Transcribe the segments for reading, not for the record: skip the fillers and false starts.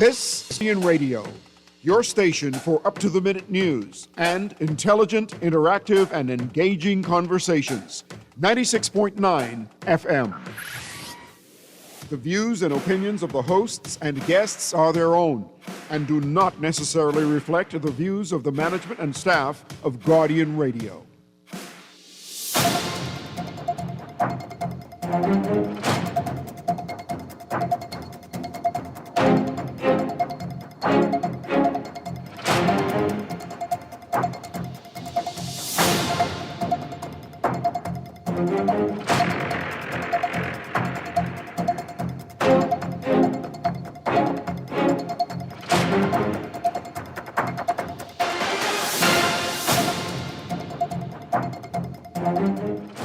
This is Guardian Radio, your station for up-to-the-minute news and intelligent, interactive, and engaging conversations. 96.9 FM. The views and opinions of the hosts and guests are their own and do not necessarily reflect the views of the management and staff of Guardian Radio.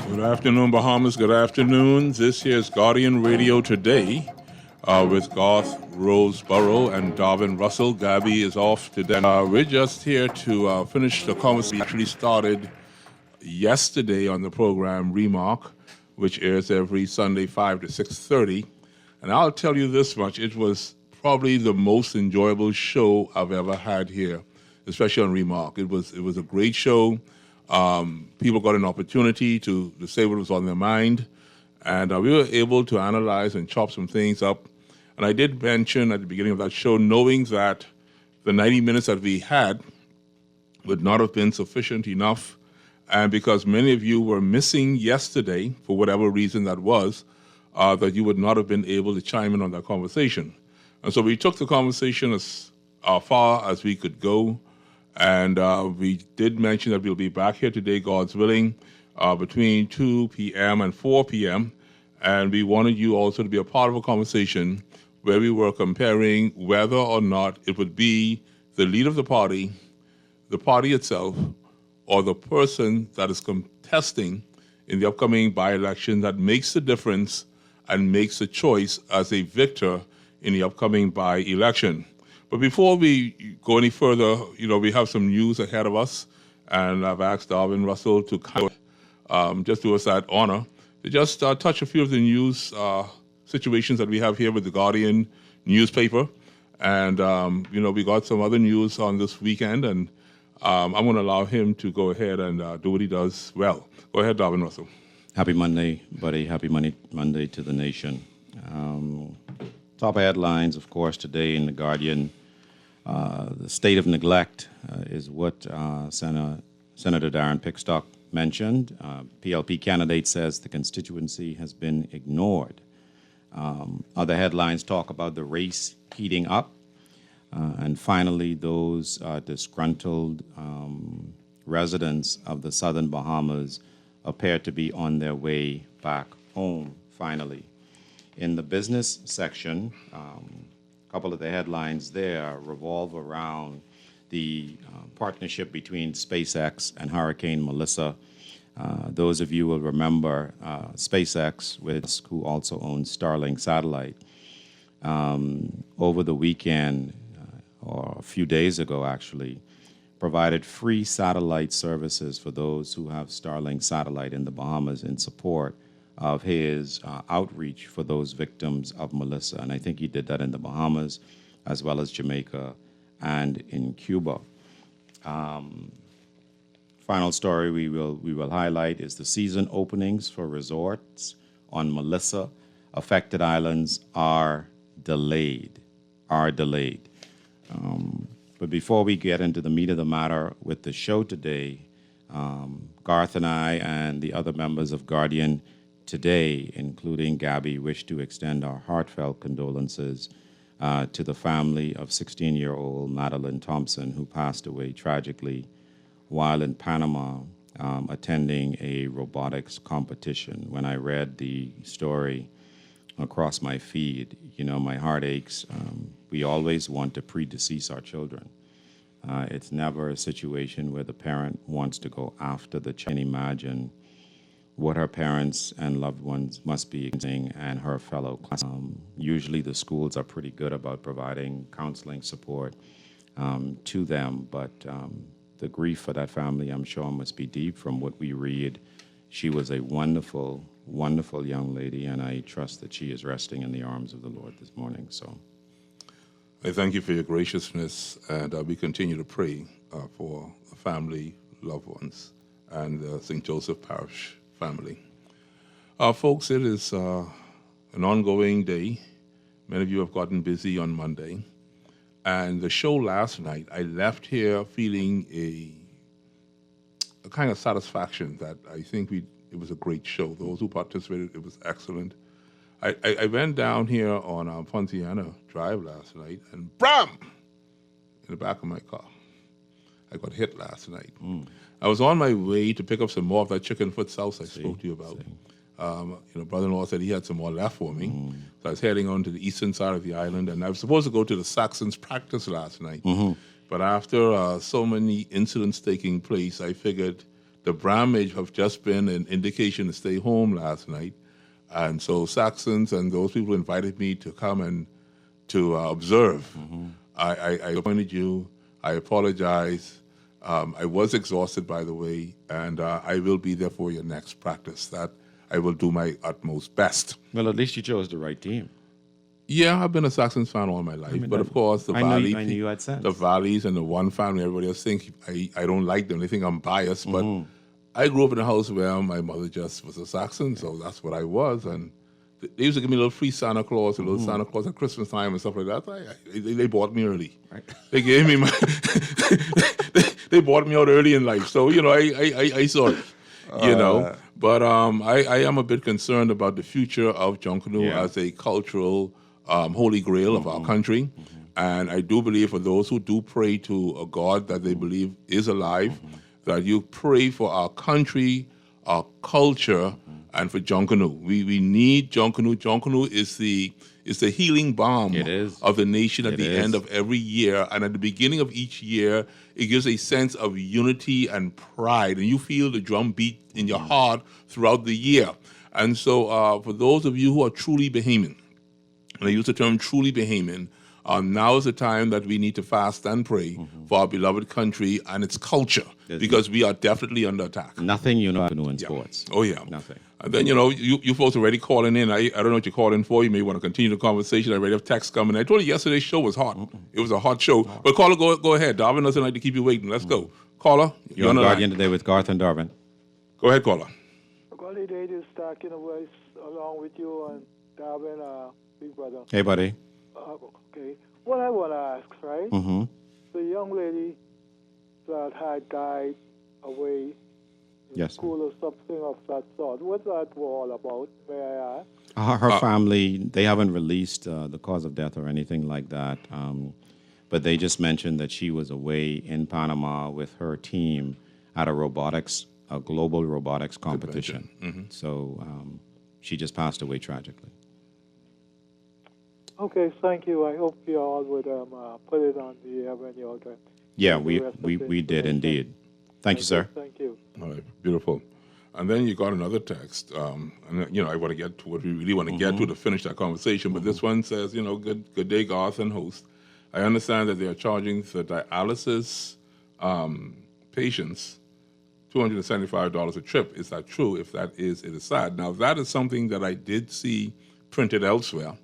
Good afternoon, Bahamas. Good afternoon. This here is Guardian Radio Today with Garth Roseborough and Darvin Russell. Gabby is off today. We're just here to finish the conversation we actually started yesterday on the program Remark, which airs every Sunday 5 to 6:30. And I'll tell you this much, it was probably the most enjoyable show I've ever had here, especially on Remark. It was a great show. People got an opportunity to say what was on their mind, and we were able to analyze and chop some things up. And I did mention at the beginning of that show, knowing that the 90 minutes that we had would not have been sufficient enough, and because many of you were missing yesterday, for whatever reason that was, that you would not have been able to chime in on that conversation. And so we took the conversation as far as we could go. And we did mention that we'll be back here today, God's willing, between 2 p.m. and 4 p.m. And we wanted you also to be a part of a conversation where we were comparing whether or not it would be the leader of the party itself, or the person that is contesting in the upcoming by-election that makes the difference and makes a choice as a victor in the upcoming by-election. But before we go any further, we have some news ahead of us, and I've asked Darvin Russell to just do us that honor to just touch a few of the news situations that we have here with the Guardian newspaper. And, we got some other news on this weekend, and I'm going to allow him to go ahead and do what he does well. Go ahead, Darvin Russell. Happy Monday, buddy. Happy Monday to the nation. Top headlines, of course, today in The Guardian. The state of neglect is what Senator Darren Pickstock mentioned. PLP candidate says the constituency has been ignored. Other headlines talk about the race heating up. And finally, those disgruntled residents of the southern Bahamas appear to be on their way back home, finally. In the business section, a couple of the headlines there revolve around the partnership between SpaceX and Hurricane Melissa. Those of you will remember SpaceX, who also owns Starlink satellite. Over the weekend, or a few days ago actually, provided free satellite services for those who have Starlink satellite in the Bahamas in support of his outreach for those victims of Melissa. And I think he did that in the Bahamas, as well as Jamaica and in Cuba. Final story we will highlight is the season openings for resorts on Melissa. Affected islands are delayed. But before we get into the meat of the matter with the show today, Garth and I and the other members of Guardian today, including Gabby, wish to extend our heartfelt condolences to the family of 16-year-old Madeline Thompson, who passed away tragically while in Panama attending a robotics competition. When I read the story across my feed, my heart aches. We always want to predecease our children. It's never a situation where the parent wants to go after the child. Imagine what her parents and loved ones must be experiencing, and her fellow class. Usually the schools are pretty good about providing counseling support to them, but the grief for that family, I'm sure, must be deep from what we read. She was a wonderful, wonderful young lady, and I trust that she is resting in the arms of the Lord this morning. So, I thank you for your graciousness, and we continue to pray for the family, loved ones, and the St. Joseph Parish family. Folks, it is an ongoing day. Many of you have gotten busy on Monday. And the show last night, I left here feeling a kind of satisfaction that I think it was a great show. Those who participated, it was excellent. I went down here on Pontiana Drive last night, and BAM! In the back of my car. I got hit last night. I was on my way to pick up some more of that chicken foot sauce I spoke to you about. Brother-in-law said he had some more left for me. So I was heading on to the eastern side of the island, and I was supposed to go to the Saxons practice last night. But after so many incidents taking place, I figured the Bram may have just been an indication to stay home last night. And so Saxons and those people invited me to come and to observe. I appointed you. I apologize. I was exhausted, by the way, and I will be there for your next practice. That I will do my utmost best. Well, at least you chose the right team. Yeah, I've been a Saxons fan all my life, but of course the I knew you had sense. the Valleys and the one family, everybody else think I don't like them. They think I'm biased, but I grew up in a house where my mother just was a Saxon, so that's what I was. And they used to give me a little free Santa Claus, a little Santa Claus at Christmas time and stuff like that. They bought me early. Right. They gave me my. they bought me out early in life, so I saw it. But I am a bit concerned about the future of Junkanoo as a cultural holy grail of our country. And I do believe for those who do pray to a God that they believe is alive, that you pray for our country, our culture, and for Junkanoo. We need Junkanoo. Junkanoo is the healing balm of the nation at the end of every year. And at the beginning of each year, it gives a sense of unity and pride. And you feel the drum beat in your heart throughout the year. And so for those of you who are truly Bahamian, and I use the term truly Bahamian, now is the time that we need to fast and pray for our beloved country and its culture, because we are definitely under attack. Nothing you know in sports. Oh, yeah. Nothing. And then, you folks already calling in. I don't know what you're calling for. You may want to continue the conversation. I already have texts coming. I told you yesterday's show was hot. It was a hot show. But caller, go ahead. Darwin doesn't like to keep you waiting. Let's go. Caller, you're on Guardian today with Garth and Darwin. Go ahead, caller. Golly Day is talking voice along with you and Darwin, big brother. Hey, buddy. Okay. What I want to ask, right? The young lady that had died away in school or something of that sort, what's that all about, may I ask? Her family, they haven't released the cause of death or anything like that, but they just mentioned that she was away in Panama with her team at a global robotics competition. So she just passed away tragically. Okay, thank you. I hope you all would put it on the air when you're done. Yeah, we did indeed. Thank you, sir. Thank you. All right, beautiful. And then you got another text, and I want to get to what we really want to get to finish that conversation. But this one says, good day, Garth and host. I understand that they are charging for dialysis patients $275 a trip. Is that true? If that is, it is sad. Now, that is something that I did see printed elsewhere.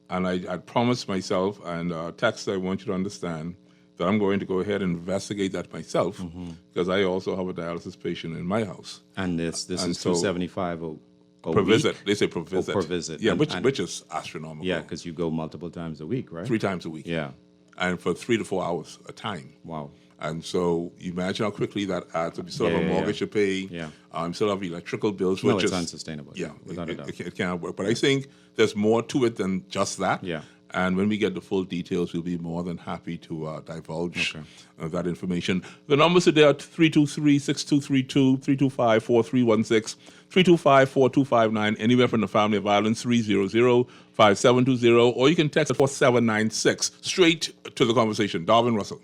And I promised myself, and text, I want you to understand that I'm going to go ahead and investigate that myself, because I also have a dialysis patient in my house. And this is $275 per visit. week? They say per visit. Per visit. Yeah, which is astronomical. Yeah, because you go multiple times a week, right? 3 times a week. Yeah. And for 3 to 4 hours a time. Wow. And so imagine how quickly that adds up. You still have a mortgage to pay. Yeah. You still have electrical bills. No, which it's is unsustainable. Yeah, without a doubt. it can't work. But I think there's more to it than just that. Yeah. And when we get the full details, we'll be more than happy to divulge that information. The numbers today are 323-6232, 325-4316, 325-4259, anywhere from the Family of Violence, 300-5720, or you can text at 4796. Straight to the conversation. Darwin Russell.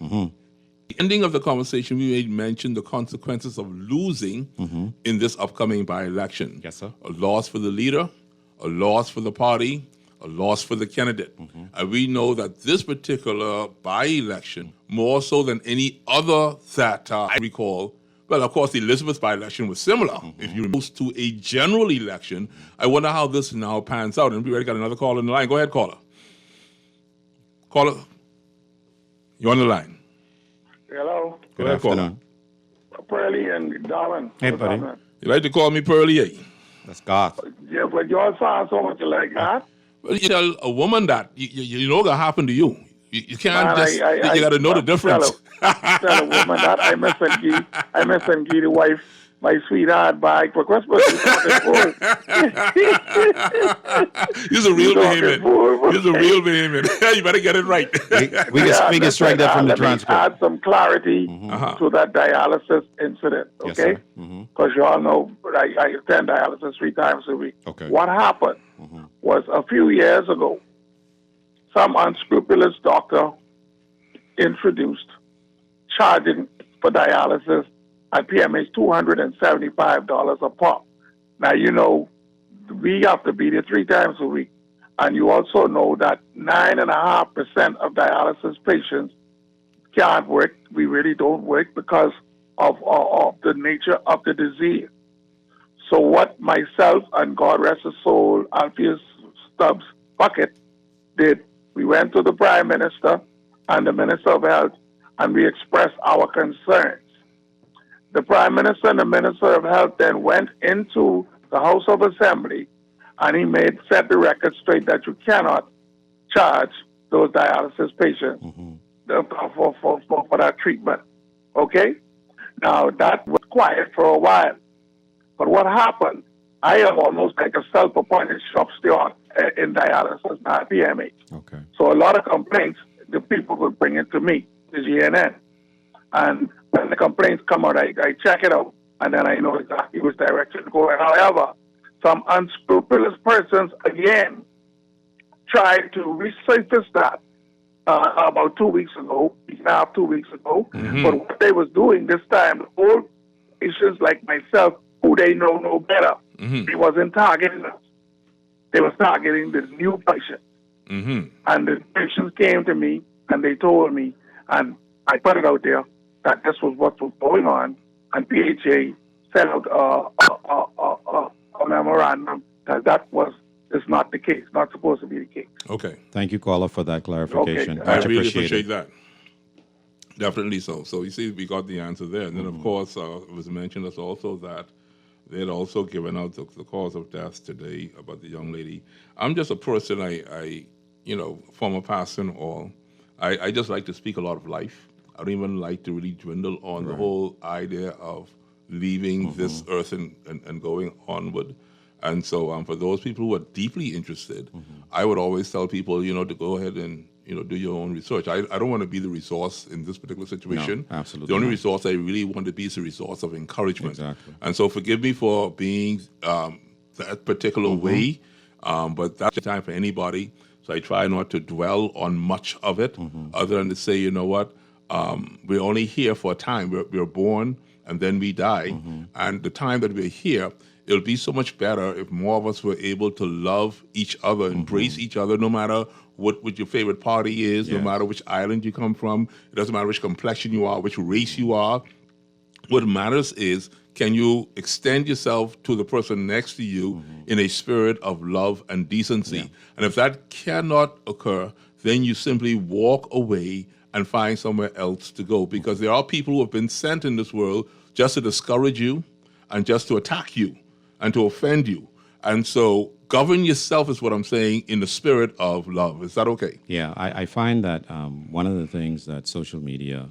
The ending of the conversation, we made mention the consequences of losing in this upcoming by-election. Yes, sir. A loss for the leader, a loss for the party, a loss for the candidate. And we know that this particular by-election, more so than any other that I recall, well, of course, the Elizabeth by-election was similar. If you move to a general election, I wonder how this now pans out. And we already got another caller in the line. Go ahead, caller. Caller, you're on the line. Hello, Good ahead, caller. afternoon. Pearlie and Darwin. Hey, What's buddy. happening? You like to call me Pearly A? That's Garth. Yeah, but y'all sound so much like that. Well, you tell a woman that, you know what happened to you. You can't Man, just, you got to know the difference. Tell a woman that I miss and give the wife my sweetheart bag for Christmas. He's a real talking vehement. fool. He's a real vehement. You better get it right. We can strike that from the let me transcript. add some clarity to that dialysis incident, Yes, okay? sir. Because you all know I attend dialysis 3 times a week. Okay. What happened was a few years ago, some unscrupulous doctor introduced charging for dialysis at PMH $275 a pop. Now, you know, we have to be there 3 times a week. And you also know that 9.5% of dialysis patients can't work. We really don't work because of the nature of the disease. So what myself and God rest his soul, Alpheus Stubbs Bucket did, we went to the Prime Minister and the Minister of Health and we expressed our concerns. The Prime Minister and the Minister of Health then went into the House of Assembly and he set the record straight that you cannot charge those dialysis patients for that treatment. Okay? Now, that was quiet for a while. But what happened, I am almost like a self-appointed shop steward in dialysis, not PMH. Okay. So a lot of complaints, the people would bring it to me, the GNN. And when the complaints come out, I check it out, and then I know exactly which direction to go. However, some unscrupulous persons, again, tried to resurface that about 2 weeks ago, 2 weeks ago. But what they was doing this time, the old patients like myself, who they know better, they wasn't targeting us. They was targeting this new patient. And the patients came to me, and they told me, and I put it out there, that this was what was going on, and PHA sent out a memorandum that is not the case, not supposed to be the case. Okay. Thank you, caller, for that clarification. Okay. I Much really appreciated. appreciate that. Definitely so. So you see, we got the answer there. And then, of course, it was mentioned us also that they had also given out the cause of death today about the young lady. I'm just a person, I former pastor and all. I just like to speak a lot of life. I don't even like to really dwindle on the whole idea of leaving this earth and going onward. And so for those people who are deeply interested, I would always tell people, to go ahead and, do your own research. I don't want to be the resource in this particular situation. No, absolutely The only not. resource I really want to be is a resource of encouragement. Exactly. And so forgive me for being that particular way, but that's the time for anybody. So I try not to dwell on much of it other than to say, you know what, we're only here for a time. We're born and then we die. And the time that we're here, it'll be so much better if more of us were able to love each other, embrace each other, no matter what your favorite party is, no matter which island you come from. It doesn't matter which complexion you are, which race you are. What matters is, can you extend yourself to the person next to you in a spirit of love and decency? And if that cannot occur, then you simply walk away and find somewhere else to go. Because there are people who have been sent in this world just to discourage you and just to attack you and to offend you. And so govern yourself is what I'm saying in the spirit of love. Is that okay? Yeah, I find that one of the things that social media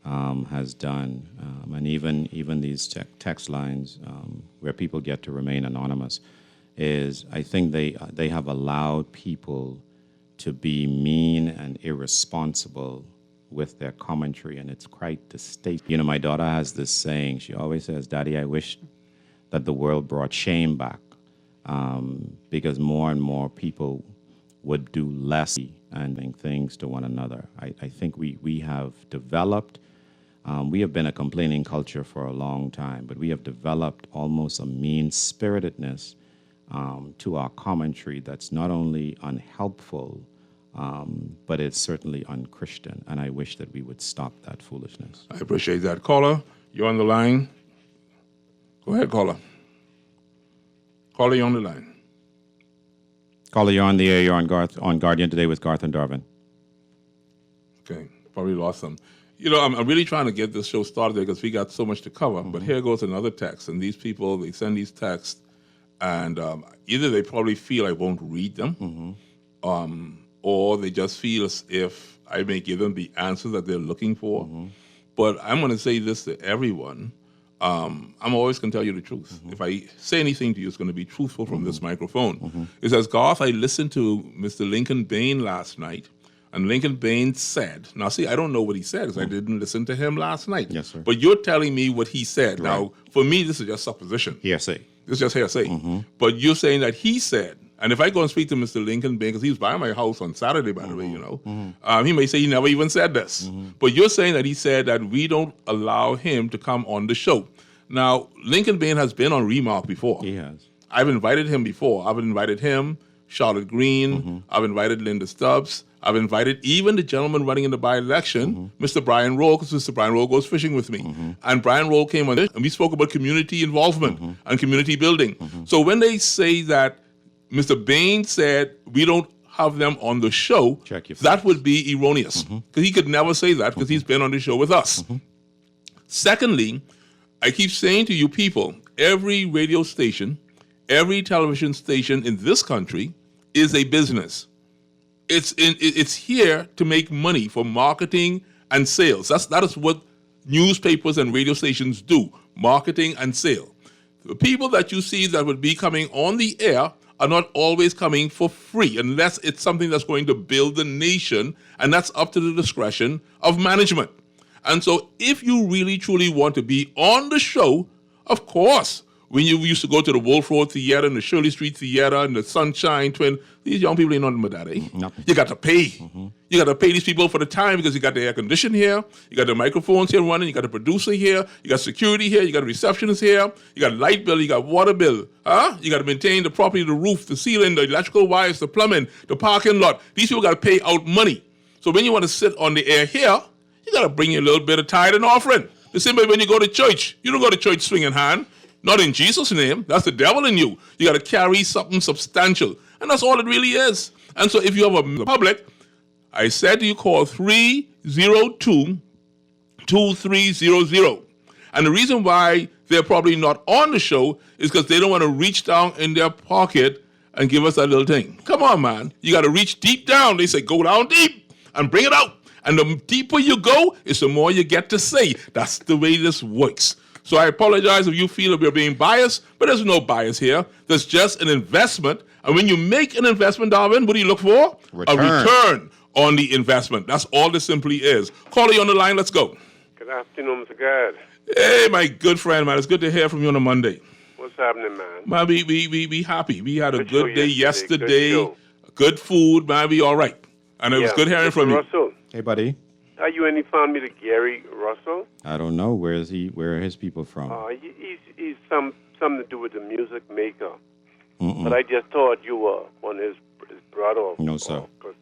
has done, and even these text lines where people get to remain anonymous, is I think they have allowed people to be mean and irresponsible with their commentary, and it's quite distasteful. My daughter has this saying. She always says, "Daddy, I wish that the world brought shame back, because more and more people would do less and things to one another." I think we have developed, we have been a complaining culture for a long time, but we have developed almost a mean-spiritedness to our commentary that's not only unhelpful, but it's certainly unchristian, and I wish that we would stop that foolishness. I appreciate that. Caller, you're on the line. Go ahead, caller. Caller, you're on the line. Caller, you're on the air. You're on Guardian today with Garth and Darvin. Okay, probably lost them. You know, I'm really trying to get this show started because we got so much to cover. But here goes another text, and these people, they send these texts, and either they probably feel I won't read them, or they just feel as if I may give them the answers that they're looking for. But I'm going to say this to everyone. I'm always going to tell you the truth. If I say anything to you, it's going to be truthful from this microphone. It says, Garth, I listened to Mr. Lincoln Bain last night, and Lincoln Bain said, now see, I don't know what he said because I didn't listen to him last night. Yes, sir. But you're telling me what he said. Right. Now, for me, this is just supposition. Hearsay. This is just hearsay. But you're saying that he said, and if I go and speak to Mr. Lincoln Bain, because he was by my house on Saturday, by the way, you know, he may say he never even said this. But you're saying that he said that we don't allow him to come on the show. Now, Lincoln Bain has been on Remark before. He has. I've invited him before. I've invited him, Charlotte Green. I've invited Linda Stubbs. I've invited even the gentleman running in the by-election, Mr. Brian Roll, because Mr. Brian Roll goes fishing with me. And Brian Roll came on this, and we spoke about community involvement and community building. So when they say that Mr. Bain said we don't have them on the show, Check your that would be erroneous. Because he could never say that because he's been on the show with us. Secondly, I keep saying to you people, every radio station, every television station in this country is a business. It's here to make money for marketing and sales. That is what newspapers and radio stations do, marketing and sale. The people that you see that would be coming on the air are not always coming for free unless it's something that's going to build the nation, and that's up to the discretion of management. And so if you really truly want to be on the show, of course, when you used to go to the Wolf Road Theater and the Shirley Street Theater and the Sunshine Twin, these young people ain't nothing but that, eh? Nothing. You got to pay. You got to pay these people for the time because you got the air condition here, you got the microphones here running, you got the producer here, you got security here, you got a receptionist here, you got light bill, you got water bill, You got to maintain the property, the roof, the ceiling, the electrical wires, the plumbing, the parking lot. These people got to pay out money. So when you want to sit on the air here, you got to bring in a little bit of tithe and offering. The same way when you go to church. You don't go to church swinging hand. Not in Jesus' name. That's the devil in you. You got to carry something substantial. And that's all it really is. And so if you have a public, I said you call 302-2300. And the reason why they're probably not on the show is because they don't want to reach down in their pocket and give us that little thing. Come on, man. You got to reach deep down. They say go down deep and bring it out. And the deeper you go, is the more you get to say. That's the way this works. So I apologize if you feel that we're being biased, but there's no bias here. There's just an investment. And when you make an investment, Darwin, what do you look for? Return. A return on the investment. That's all this simply is. Caller, you on the line. Let's go. Good afternoon, Mr. God. Hey, my good friend, man. It's good to hear from you on a Monday. What's happening, man? Man, we happy. We had a Good show good day yesterday. Good show. Good food, man. We all right. And it was good hearing from you. Russell, Hey, buddy. are you any family to Gary Russell? I don't know. Where are his people from? He's something to do with the music maker. But I just thought you were one of his brother. No, sir. Because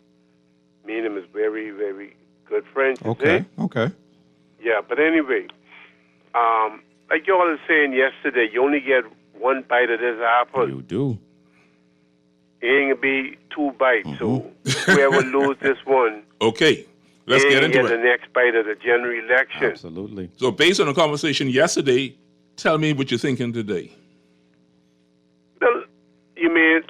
me and him is very, very good friends. you Okay. see? Okay. Yeah, but anyway, like y'all was saying yesterday, you only get one bite of this apple. You do. It ain't gonna be two bites. So whoever lose this one, Okay. Let's get into the it. next bite of the general election. Absolutely. So based on the conversation yesterday, tell me what you're thinking today. Well, you mean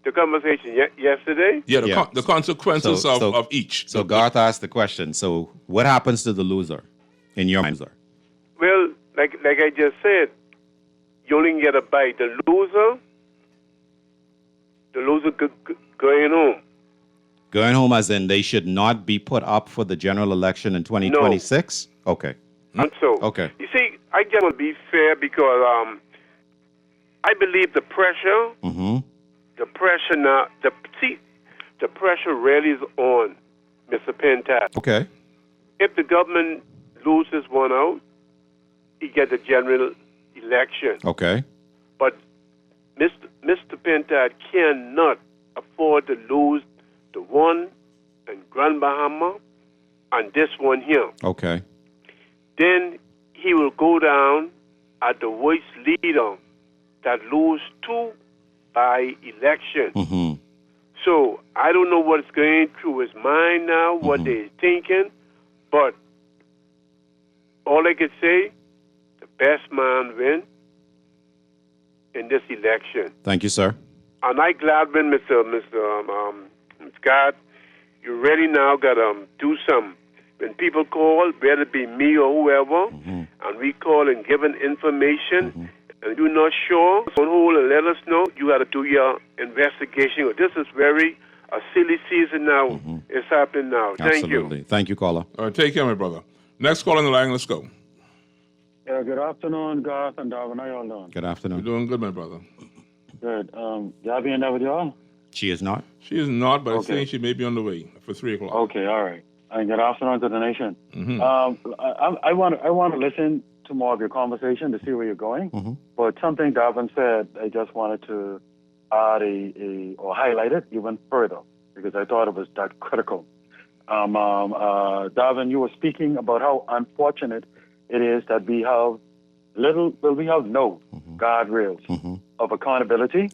the conversation yesterday? Yeah, Yeah. the consequences of each. So Garth asked the question. So what happens to the loser in your mind, sir? Well, like I just said, you only can get a bite. The loser going home. Going home as in they should not be put up for the general election in 2026? No. Okay. And so, Okay. you see, I just want to be fair because I believe the pressure, the pressure now, the pressure really is on Mr. Pentad. Okay. If the government loses one out, he gets a general election. Okay. But Mr. Pentad cannot afford to lose the one in Grand Bahama and this one here. Okay. Then he will go down as the worst leader that lose two by election. So I don't know what's going through his mind now, what they're thinking, but all I could say, the best man win in this election. Thank you, sir. And I glad when Mr. Scott, you really now got to do some. When people call, whether it be me or whoever, and we call and give information, and you're not sure, on hold and let us know. You got to do your investigation. This is a silly season now. It's happening now. Thank you. Absolutely. Thank you, caller. All right, take care, my brother. Next call on the line. Let's go. Yeah, good afternoon, Garth and Darwin. How y'all doing? Good afternoon. You're doing good, my brother. Good. Gabby in there with y'all? She is not. She is not, but I think she may be on the way for 3 o'clock. Okay, all right. And good afternoon to the nation. I want to listen to more of your conversation to see where you're going. But something Darwin said, I just wanted to add or highlight it even further because I thought it was that critical. Darwin, you were speaking about how unfortunate it is that we have no guardrails of accountability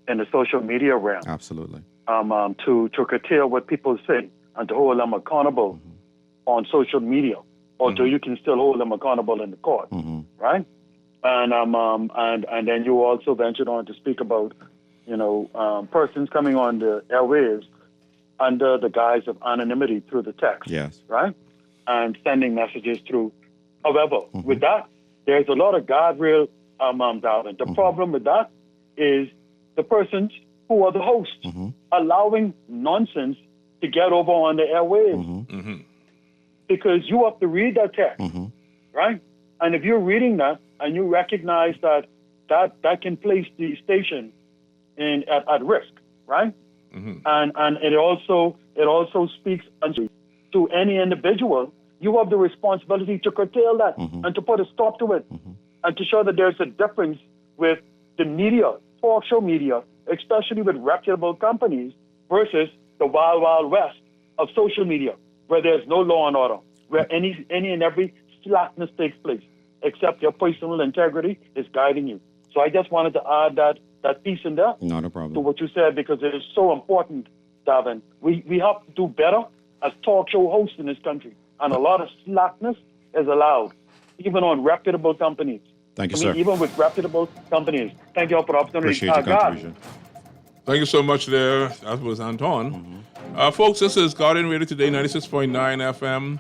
in the social media realm. Absolutely. To curtail what people say and to hold them accountable on social media, although you can still hold them accountable in the court, right? And then you also ventured on to speak about, persons coming on the airwaves under the guise of anonymity through the text, right? And sending messages through. However, with that, there's a lot of guardrail, Darwin. The problem with that is the persons who are the hosts allowing nonsense to get over on the airwaves. Because you have to read that text, right? And if you're reading that and you recognize that can place the station at risk, right? And it also speaks to any individual. You have the responsibility to curtail that and to put a stop to it and to show that there's a difference with the media, talk show media, especially with reputable companies versus the wild, wild west of social media, where there's no law and order, where any and every slackness takes place, except your personal integrity is guiding you. So I just wanted to add that piece in there. Not a problem. To what you said, because it is so important, Darwin. We have to do better as talk show hosts in this country. And a lot of slackness is allowed, even on reputable companies. Thank you, sir. Even with reputable companies. Thank you all for the opportunity. Appreciate your contribution. Thank you so much there. That was Anton. Folks, this is Guardian Radio Today, 96.9 FM.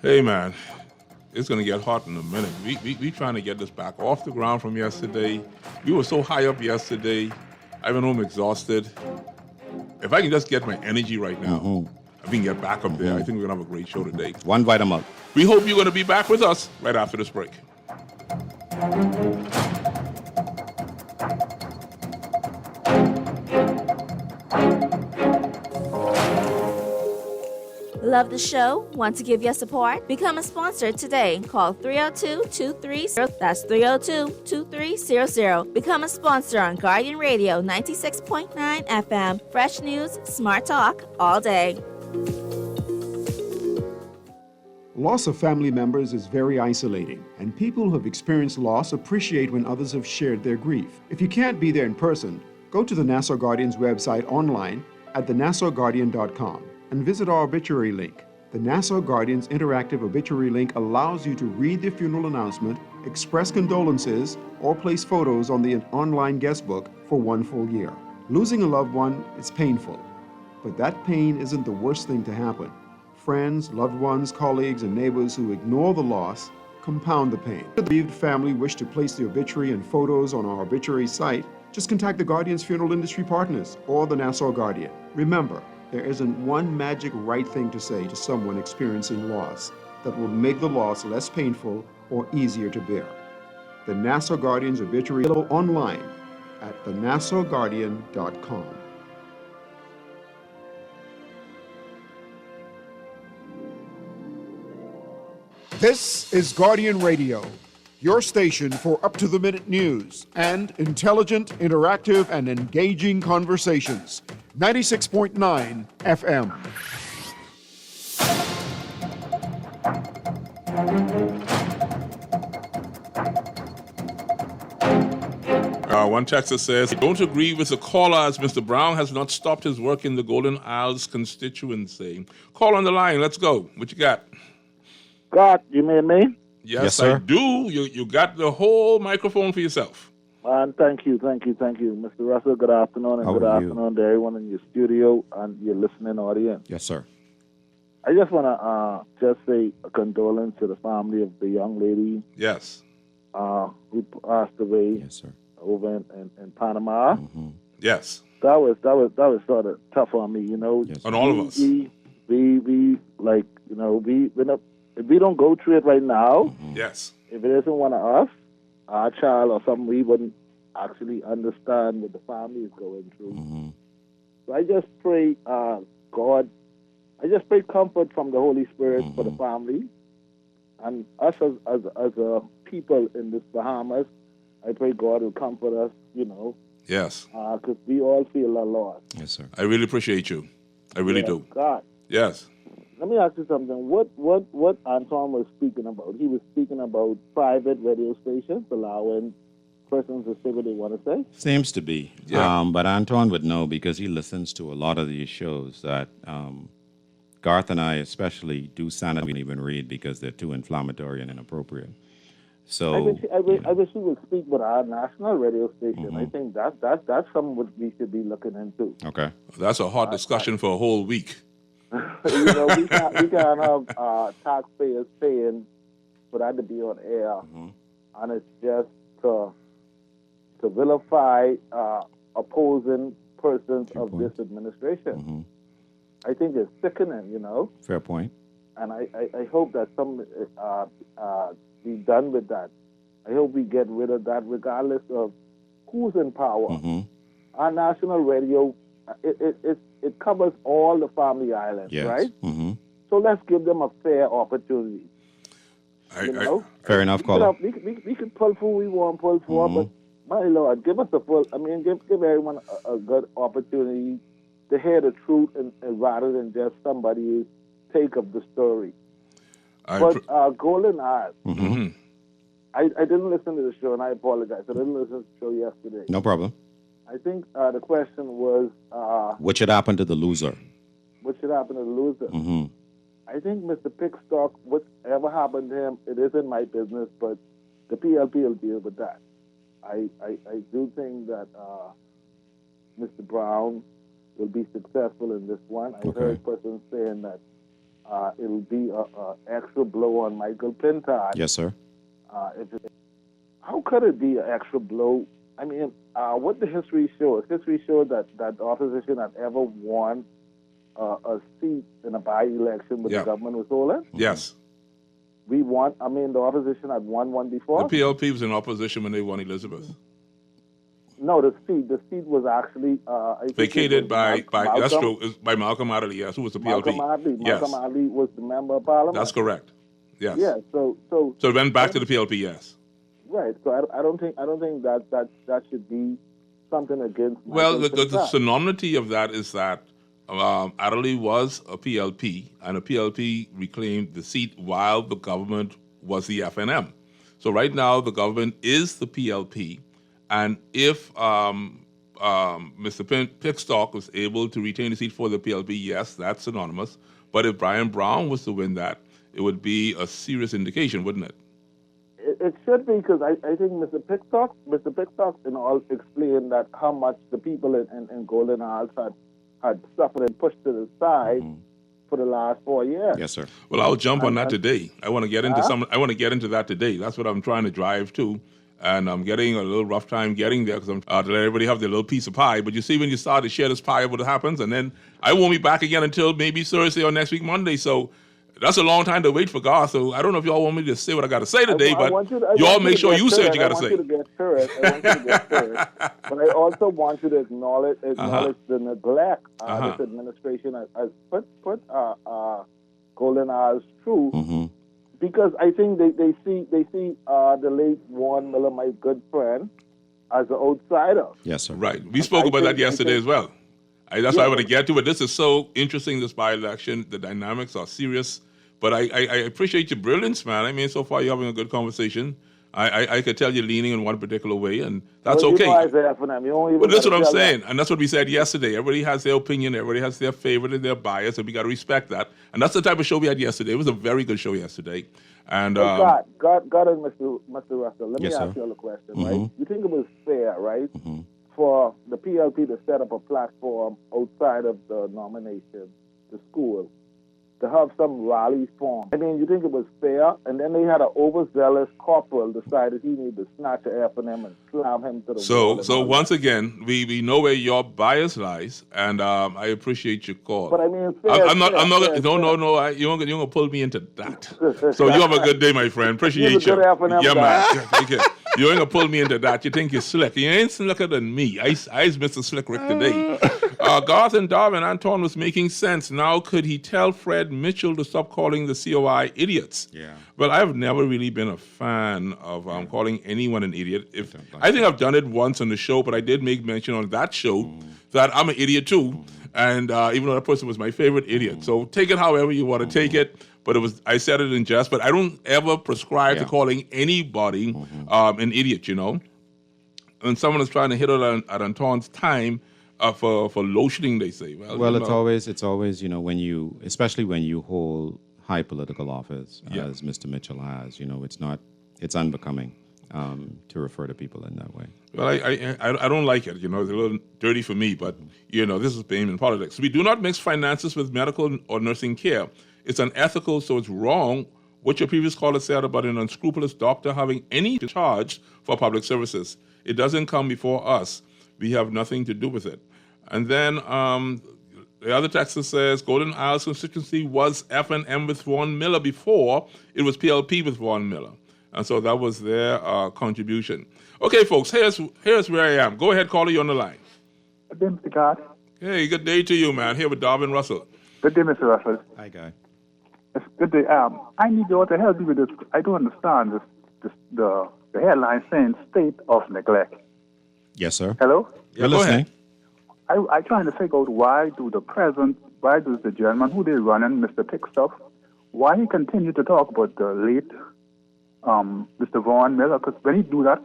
Hey, man, it's going to get hot in a minute. We trying to get this back off the ground from yesterday. We were so high up yesterday. I went home exhausted. If I can just get my energy right now, if we can get back up there, I think we're going to have a great show today. One vitamin. We hope you're going to be back with us right after this break. Love the show? Want to give your support? Become a sponsor today. Call 302-230. That's 302-2300. Become a sponsor on Guardian Radio 96.9 FM. Fresh news, smart talk, all day. Loss of family members is very isolating, and people who have experienced loss appreciate when others have shared their grief. If you can't be there in person, go to the Nassau Guardian's website online at thenassauguardian.com and visit our obituary link. The Nassau Guardian's interactive obituary link allows you to read the funeral announcement, express condolences, or place photos on the online guest book for 1 full year. Losing a loved one is painful, but that pain isn't the worst thing to happen. Friends, loved ones, colleagues, and neighbors who ignore the loss compound the pain. If the bereaved family wish to place the obituary and photos on our obituary site, just contact the Guardian's funeral industry partners or the Nassau Guardian. Remember, there isn't one magic right thing to say to someone experiencing loss that will make the loss less painful or easier to bear. The Nassau Guardian's obituary is available online at thenassauguardian.com. This is Guardian Radio, your station for up-to-the-minute news and intelligent, interactive, and engaging conversations. 96.9 FM. One texter says, I don't agree with the caller as Mr. Brown has not stopped his work in the Golden Isles constituency. Call on the line. Let's go. What you got? God, you mean me? Yes, sir. I do. You got the whole microphone for yourself. And thank you. Mr. Russell, good afternoon, and How good are you? afternoon to everyone in your studio and your listening audience. Yes, sir. I just want to just say a condolence to the family of the young lady Yes. who passed away Yes, sir. over in Panama. Yes. That was sort of tough on me, you know. Yes, On all of us. We like, you know, if we don't go through it right now, Yes. if it isn't one of us, our child or something, we wouldn't actually understand what the family is going through. So I just pray, God, I just pray comfort from the Holy Spirit for the family and us as a people in this Bahamas. I pray God will comfort us, you know, Yes. because we all feel a loss. Yes, sir. I really appreciate you. I really do. God, Yes. let me ask you something. What Antoine was speaking about? He was speaking about private radio stations allowing persons to say what they want to say. Seems to be. Yeah. But Antoine would know because he listens to a lot of these shows that Garth and I especially do sound and even read because they're too inflammatory and inappropriate. So I wish he would speak with our national radio station. I think that's something what we should be looking into. Okay. That's a hard discussion for a whole week. You know, we can't have taxpayers paying for that to be on air, and it's just to vilify opposing persons of this administration. I think it's sickening, you know. Fair point. And I hope that some be done with that. I hope we get rid of that, regardless of who's in power. Our national radio, it covers all the family islands, Yes. right? So let's give them a fair opportunity. You know? Fair enough, caller. We can pull for we want to pull for, but my Lord, give us a full. I mean, give everyone a good opportunity to hear the truth, and rather than just somebody's take of the story. But Golden Isles, I didn't listen to the show, and I apologize. I didn't listen to the show yesterday. No problem. I think the question was, What should happen to the loser? what should happen to the loser? I think Mr. Pickstock, whatever happened to him, it isn't my business, but the PLP will deal with that. I do think that Mr. Brown will be successful in this one. I heard persons saying that it'll be an extra blow on Michael Pintard. Yes, sir. How could it be an extra blow? I mean, what the history shows? History shows that the opposition had ever won a seat in a by-election when the government was holding. Yes. We won. I mean, the opposition had won one before. The PLP was in opposition when they won Elizabeth. No, the seat was actually Vacated by Malcolm. by Malcolm Adderley. Yes, who was the PLP? Malcolm Adderley was the member of parliament. That's correct. Yes. Yeah. So it went back to the PLP. Yes. Right. So I don't think that should be something against. Well, Michael the Pintard. synonymity of that is that Adderley was a PLP, and a PLP reclaimed the seat while the government was the FNM. So right now, the government is the PLP, and if Mr. Pickstock was able to retain the seat for the PLP, yes, that's synonymous. But if Brian Brown was to win that, it would be a serious indication, wouldn't it? It should be, because I think Mr. Pickstock in all explained that how much the people in Golden Isles had suffered and pushed to the side for the last 4 years. Yes, sir. Well, I'll jump on that today. I want to get into I want to get into that today. That's what I'm trying to drive to, and I'm getting a little rough time getting there because I'm to let everybody have their little piece of pie. But you see, when you start to share this pie, what happens, and then I won't be back again until maybe Thursday or next week Monday. So that's a long time to wait for God. So I don't know if y'all want me to say what I got to say today, but y'all make sure you say what you got to say. I want you to get through it. But I also want you to acknowledge the neglect this administration has put Golden Isles through, because I think they see the late Warren Miller, my good friend, as an outsider. Yes, sir. Right. We spoke about that yesterday as well. That's why I want to get to it. This is so interesting, this by-election. The dynamics are serious. But I appreciate your brilliance, man. I mean, so far you're having a good conversation. I could tell you're leaning in one particular way, and that's well, okay. You know Isaiah for them. You don't even But that's what I'm tell saying, them. and that's what we said yesterday. Everybody has their opinion, everybody has their favorite and their bias, and we got to respect that. And that's the type of show we had yesterday. It was a very good show yesterday. And God and Mr. Russell, let me Yes, ask sir. you a question, right? You think it was fair, right, for the PLP to set up a platform outside of the nomination, the school, to have some rally form? I mean, you think it was fair? And then they had an overzealous corporal decided he needed to snatch an F&M and slam him to the wall. so once again, we know where your bias lies, and I appreciate your call. But I mean, I'm not. No. You're gonna pull me into that. So you have a good day, my friend. Appreciate You're a you. good F&M Yeah, guy. man. Take care. You ain't gonna pull me into that. You think you're slick. You ain't slicker than me. I's Mr. Slick Rick today. Garth and Darwin, Anton was making sense. Now could he tell Fred Mitchell to stop calling the COI idiots? Yeah. Well, I've never really been a fan of calling anyone an idiot. I think I've done it once on the show, but I did make mention on that show that I'm an idiot too. And even though that person was my favorite idiot. So take it however you want to take it. But I said it in jest, but I don't ever prescribe to calling anybody an idiot, you know. And someone is trying to hit it at Anton's time for lotioning, they say. Well, it's always, you know, especially when you hold high political office, as Mr. Mitchell has, you know, it's unbecoming to refer to people in that way. Well, I don't like it. You know, it's a little dirty for me, but, you know, this is being in politics. We do not mix finances with medical or nursing care. It's unethical, so it's wrong what your previous caller said about an unscrupulous doctor having any charge for public services. It doesn't come before us. We have nothing to do with it. And then the other texter says, Golden Isles constituency was F&M with Vaughan Miller before it was PLP with Vaughan Miller. And so that was their contribution. Okay, folks, here's where I am. Go ahead, caller, you're on the line. Good day, Mr. God. Hey, good day to you, man. Here with Darwin Russell. Good day, Mr. Russell. Hi, Guy. It's good day. I need you all to help me with this. I don't understand the headline saying state of neglect. Yes, sir. Hello? You're listening. I'm trying to figure out why does the gentleman who they running, Mr. Pickstuff, why he continue to talk about the late Mr. Vaughan Miller? Because when he do that,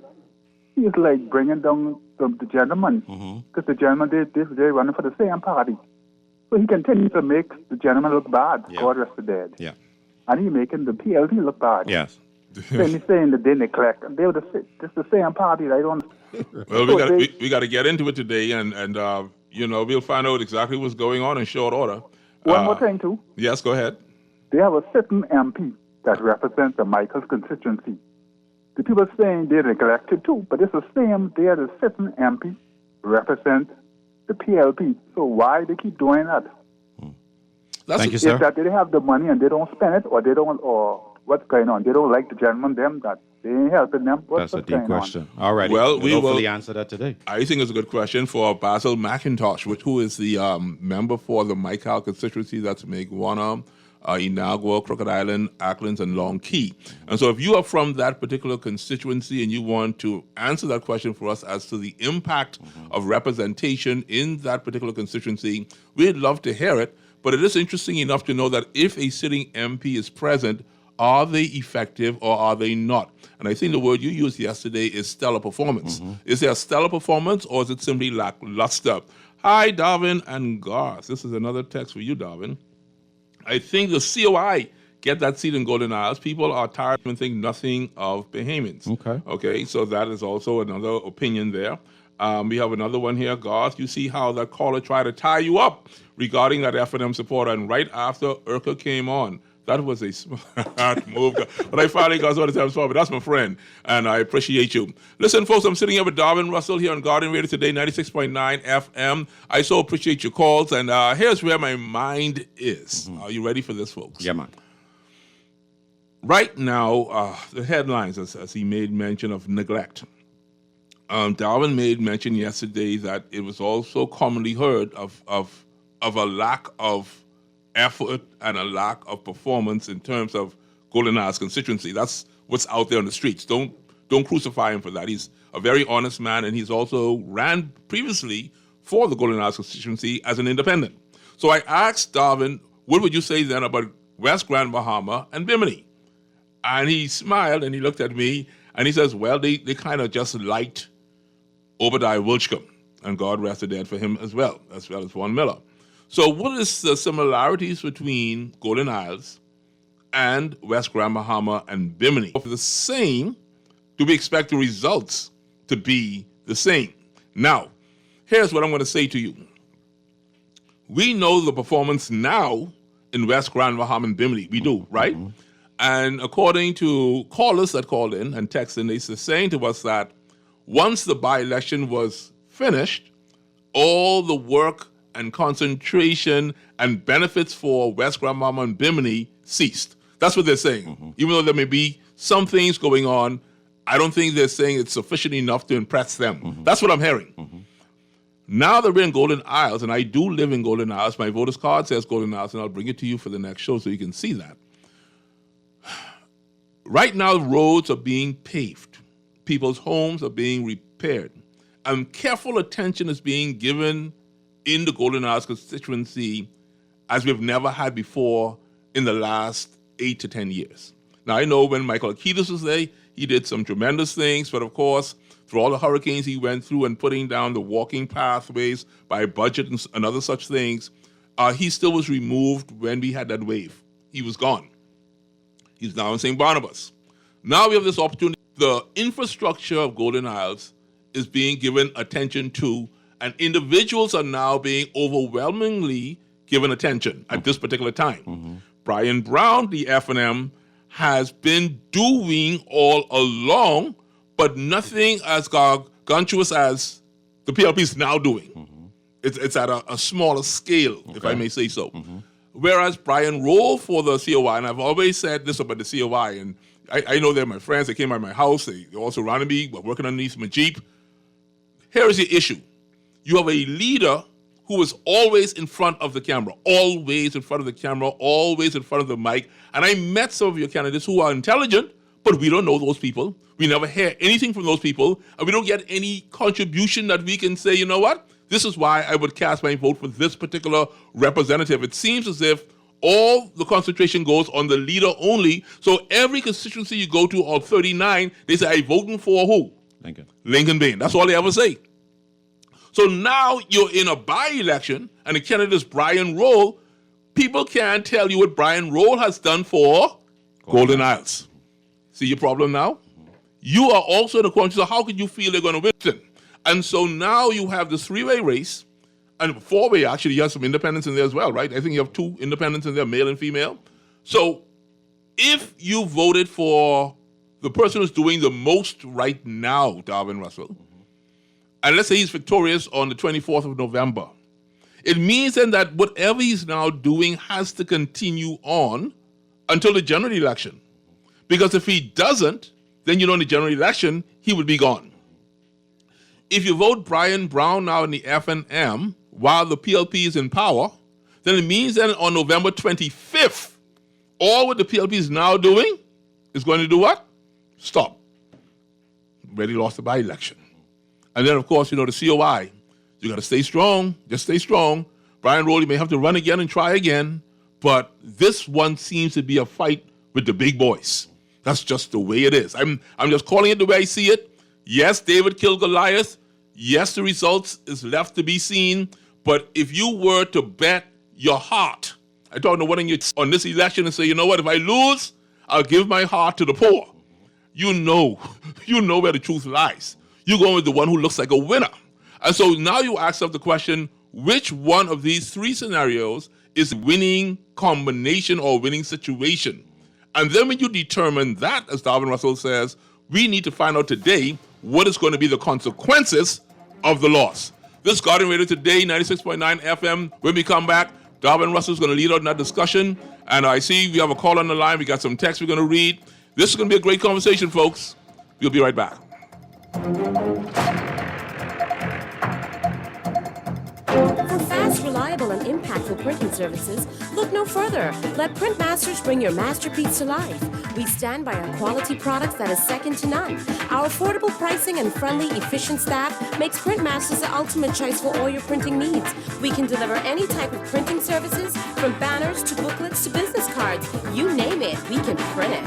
he is like bringing down the gentleman. Because the gentleman, they're running for the same party. So he continues to make the gentleman look bad. Yeah. God rest the dead. Yeah. And he making the PLD look bad. Yes. Then he's saying that they neglect. And they're just the same party. I don't. Well, we got to get into it today, and you know, we'll find out exactly what's going on in short order. One more thing too. Yes, go ahead. They have a sitting MP that represents the Michael's constituency. The people saying they're neglected too, but it's the same. They are the sitting MP represent the PLP. So why they keep doing that? Thank you, sir. Is that they have the money and they don't spend it, or they don't, or what's going on? They don't like the gentleman, them, that they ain't helping them. That's a deep question. All right. Well, we hopefully will answer that today. I think it's a good question for Basil McIntosh, who is the member for the Michael constituency. That's Maguana, Inagua, Crooked Island, Acklands, and Long Key. And so if you are from that particular constituency and you want to answer that question for us as to the impact of representation in that particular constituency, we'd love to hear it. But it is interesting enough to know that if a sitting MP is present, are they effective or are they not? And I think the word you used yesterday is stellar performance. Is there a stellar performance or is it simply lackluster? Hi, Darwin and Garth. This is another text for you, Darwin. I think the COI get that seat in Golden Isles. People are tired and think nothing of Bahamians. Okay, so that is also another opinion there. We have another one here, Garth. You see how that caller tried to tie you up regarding that F&M supporter, and right after Urkel came on, that was a smart move. But I finally got what I'm sorry, but that's my friend, and I appreciate you. Listen, folks, I'm sitting here with Darwin Russell here on Guardian Radio today, 96.9 FM. I so appreciate your calls, and here's where my mind is. Are you ready for this, folks? Yeah, man. Right now, the headlines, as he made mention of neglect. Darwin made mention yesterday that it was also commonly heard of a lack of effort and a lack of performance in terms of Golden Isles constituency. That's what's out there on the streets. Don't crucify him for that. He's a very honest man, and he's also ran previously for the Golden Isles constituency as an independent. So I asked Darwin, what would you say then about West Grand Bahama and Bimini? And he smiled and he looked at me And he says, well, they kind of just liked Obadiah Wilchcomb, and God rested dead for him as well as Vaughn Miller. So what is the similarities between Golden Isles and West Grand Bahama and Bimini? If the same, do we expect the results to be the same? Now, here's what I'm going to say to you. We know the performance now in West Grand Bahama and Bimini. We do, right? Mm-hmm. And according to callers that called in and texted, they were saying to us that once the by-election was finished, all the work and concentration and benefits for West Grand Bahama and Bimini ceased. That's what they're saying. Mm-hmm. Even though there may be some things going on, I don't think they're saying it's sufficient enough to impress them. Mm-hmm. That's what I'm hearing. Mm-hmm. Now that we're in Golden Isles, and I do live in Golden Isles, my voter's card says Golden Isles, and I'll bring it to you for the next show so you can see that. Right now, roads are being paved. People's homes are being repaired. And careful attention is being given in the Golden Isles constituency as we've never had before in the last 8 to 10 years. Now, I know when Michael Akitas was there, he did some tremendous things, but of course, through all the hurricanes he went through and putting down the walking pathways by budget and other such things, he still was removed when we had that wave. He was gone. He's now in St. Barnabas. Now we have this opportunity. The infrastructure of Golden Isles is being given attention to, and individuals are now being overwhelmingly given attention at this particular time. Mm-hmm. Brian Brown, the F&M, has been doing all along, but nothing as gargantuous as the PLP is now doing. Mm-hmm. It's at a smaller scale, if I may say so. Mm-hmm. Whereas Brian Roll for the COI, and I've always said this about the COI, and I know they're my friends, they came by my house, they all surrounded me, we're working underneath my Jeep. Here is the issue. You have a leader who is always in front of the camera, always in front of the camera, always in front of the mic. And I met some of your candidates who are intelligent, but we don't know those people. We never hear anything from those people, and we don't get any contribution that we can say, you know what? This is why I would cast my vote for this particular representative. It seems as if all the concentration goes on the leader only. So every constituency you go to, all 39, they say, I'm voting for who? Lincoln Bain. That's all they ever say. So now you're in a by-election, and the candidate is Brian Roll. People can't tell you what Brian Roll has done for Golden Isles. See your problem now? You are also in the country, so how could you feel they're going to win? And so now you have this three-way race, and four-way, actually, you have some independents in there as well, right? I think you have 2 independents in there, male and female. So if you voted for the person who's doing the most right now, Darvin Russell, and let's say he's victorious on the 24th of November, it means then that whatever he's now doing has to continue on until the general election. Because if he doesn't, then in the general election, he would be gone. If you vote Brian Brown now in the F&M while the PLP is in power, then it means that on November 25th, all what the PLP is now doing is going to do what? Stop. Already lost the by-election. And then, of course, the COI, you got to stay strong. Just stay strong. Brian Roll, you may have to run again and try again, but this one seems to be a fight with the big boys. That's just the way it is. I'm just calling it the way I see it. Yes, David killed Goliath. Yes, the results is left to be seen. But if you were to bet your heart, I don't know what on this election and say, you know what, if I lose, I'll give my heart to the poor. You know where the truth lies. You're going with the one who looks like a winner. And so now you ask yourself the question, which one of these 3 scenarios is winning combination or winning situation? And then when you determine that, as Darvin Russell says, we need to find out today what is going to be the consequences of the loss. This is Guardian Radio Today, 96.9 FM. When we come back, Darvin Russell is going to lead out in that discussion. And I see we have a call on the line. We got some text we're going to read. This is going to be a great conversation, folks. We'll be right back. For fast, reliable, and impactful printing services, look no further. Let Printmasters bring your masterpiece to life. We stand by our quality products that is second to none. Our affordable pricing and friendly, efficient staff makes Printmasters the ultimate choice for all your printing needs. We can deliver any type of printing services, from banners to booklets to business cards. You name it, we can print it.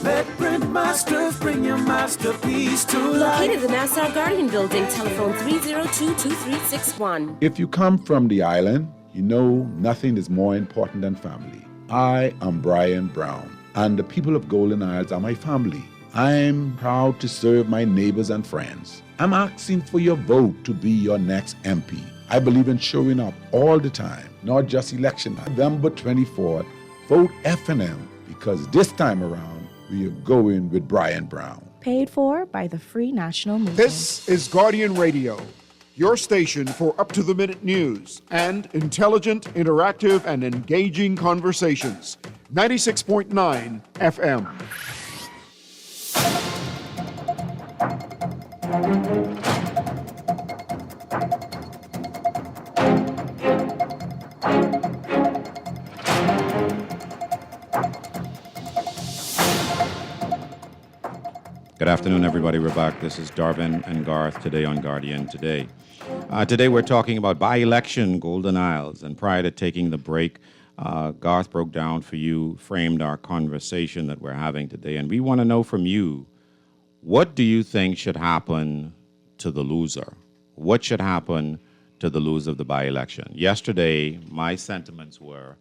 Let Printmasters Masters, bring your masterpiece to life. Located in the Nassau Guardian Building, telephone 302-2361. If you come from the island, you know nothing is more important than family. I am Brian Brown, and the people of Golden Isles are my family. I'm proud to serve my neighbors and friends. I'm asking for your vote to be your next MP. I believe in showing up all the time, not just election time. November 24th, vote F&M, because this time around, we are going with Brian Brown. Paid for by the Free National Movement. This is Guardian Radio, your station for up-to-the-minute news and intelligent, interactive, and engaging conversations. 96.9 FM. Good afternoon, everybody. We're back. This is Darvin and Garth today on Guardian Today. Today we're talking about by-election Golden Isles. And prior to taking the break, Garth broke down for you, framed our conversation that we're having today. And we want to know from you, what do you think should happen to the loser? What should happen to the loser of the by-election? Yesterday, my sentiments were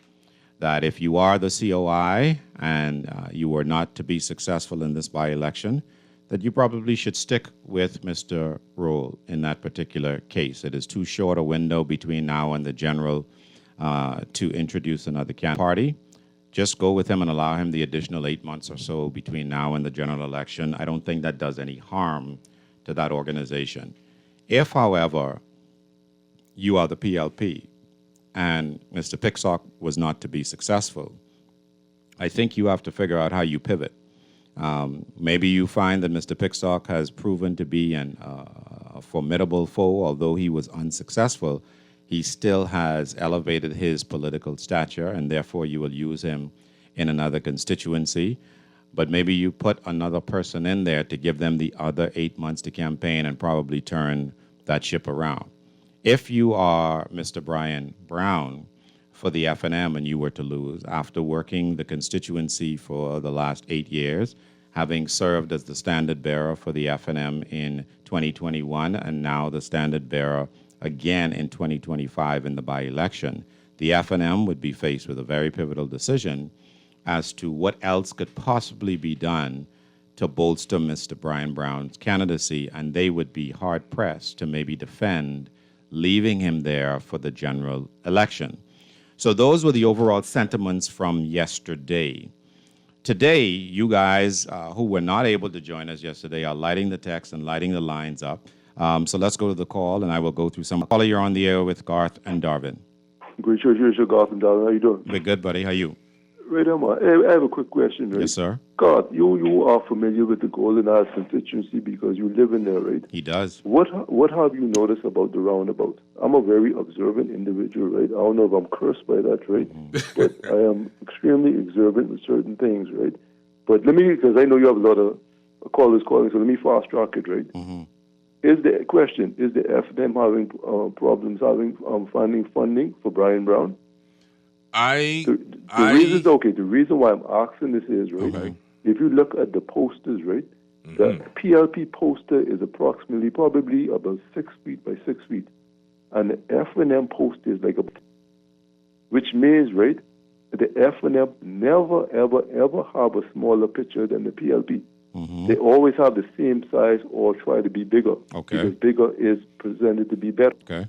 that if you are the COI and you were not to be successful in this by-election, that you probably should stick with Mr. Roll in that particular case. It is too short a window between now and the general to introduce another party. Just go with him and allow him the additional 8 months or so between now and the general election. I don't think that does any harm to that organization. If, however, you are the PLP and Mr. Picksock was not to be successful, I think you have to figure out how you pivot. Maybe you find that Mr. Picksock has proven to be a formidable foe. Although he was unsuccessful, he still has elevated his political stature, and therefore you will use him in another constituency. But maybe you put another person in there to give them the other 8 months to campaign and probably turn that ship around. If you are Mr. Brian Brown for the F&M and you were to lose, after working the constituency for the last 8 years, having served as the standard bearer for the F&M in 2021 and now the standard bearer again in 2025 in the by-election, the F&M would be faced with a very pivotal decision as to what else could possibly be done to bolster Mr. Brian Brown's candidacy, and they would be hard-pressed to maybe defend leaving him there for the general election. So those were the overall sentiments from yesterday. Today, you guys who were not able to join us yesterday are lighting the text and lighting the lines up. So let's go to the call, and I will go through some. Caller, you're on the air with Garth and Darvin. Great show, Garth and Darvin. How you doing? We're good, buddy. How you? Right on, man. I have a quick question, right? Yes, sir. Garth, you are familiar with the Golden Isles constituency because you live in there, right? He does. What have you noticed about the roundabout? I'm a very observant individual, right? I don't know if I'm cursed by that, right? But I am extremely observant with certain things, right? But because I know you have a lot of callers calling, so let me fast track it, right? Is the F&M having problems finding funding for Brian Brown? The reason why I'm asking this is, right, Okay. if you look at the posters, right, the PLP poster is probably about 6 feet by 6 feet. And the F&M poster is which means, right, the F&M never, ever, ever have a smaller picture than the PLP. They always have the same size or try to be bigger. Okay. Because bigger is presented to be better. Okay.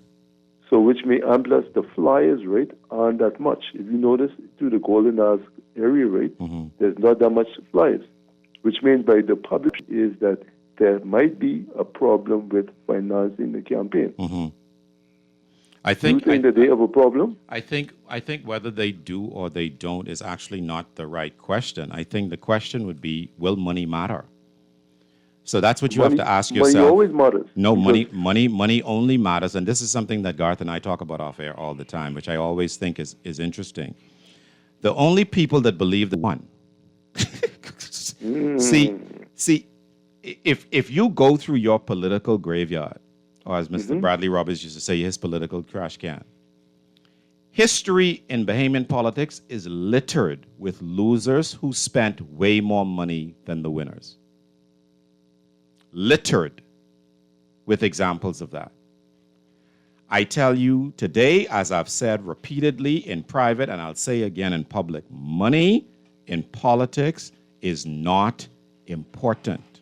So and plus the flyers, right, aren't that much. If you notice through the Golden Isles area, right, there's not that much flyers, which means by the public is that there might be a problem with financing the campaign. I think. Do you think that they have a problem? I think whether they do or they don't is actually not the right question. I think the question would be, will money matter? So that's what you have to ask yourself. Money always matters. No, money only matters, and this is something that Garth and I talk about off air all the time, which I always think is interesting. The only people that believe the one. See, if you go through your political graveyard, or as Mr. Bradley Roberts used to say, his political trash can, History in Bahamian politics is littered with losers who spent way more money than the winners. Littered with examples of that. I tell you today, as I've said repeatedly in private, and I'll say again in public, money in politics is not important.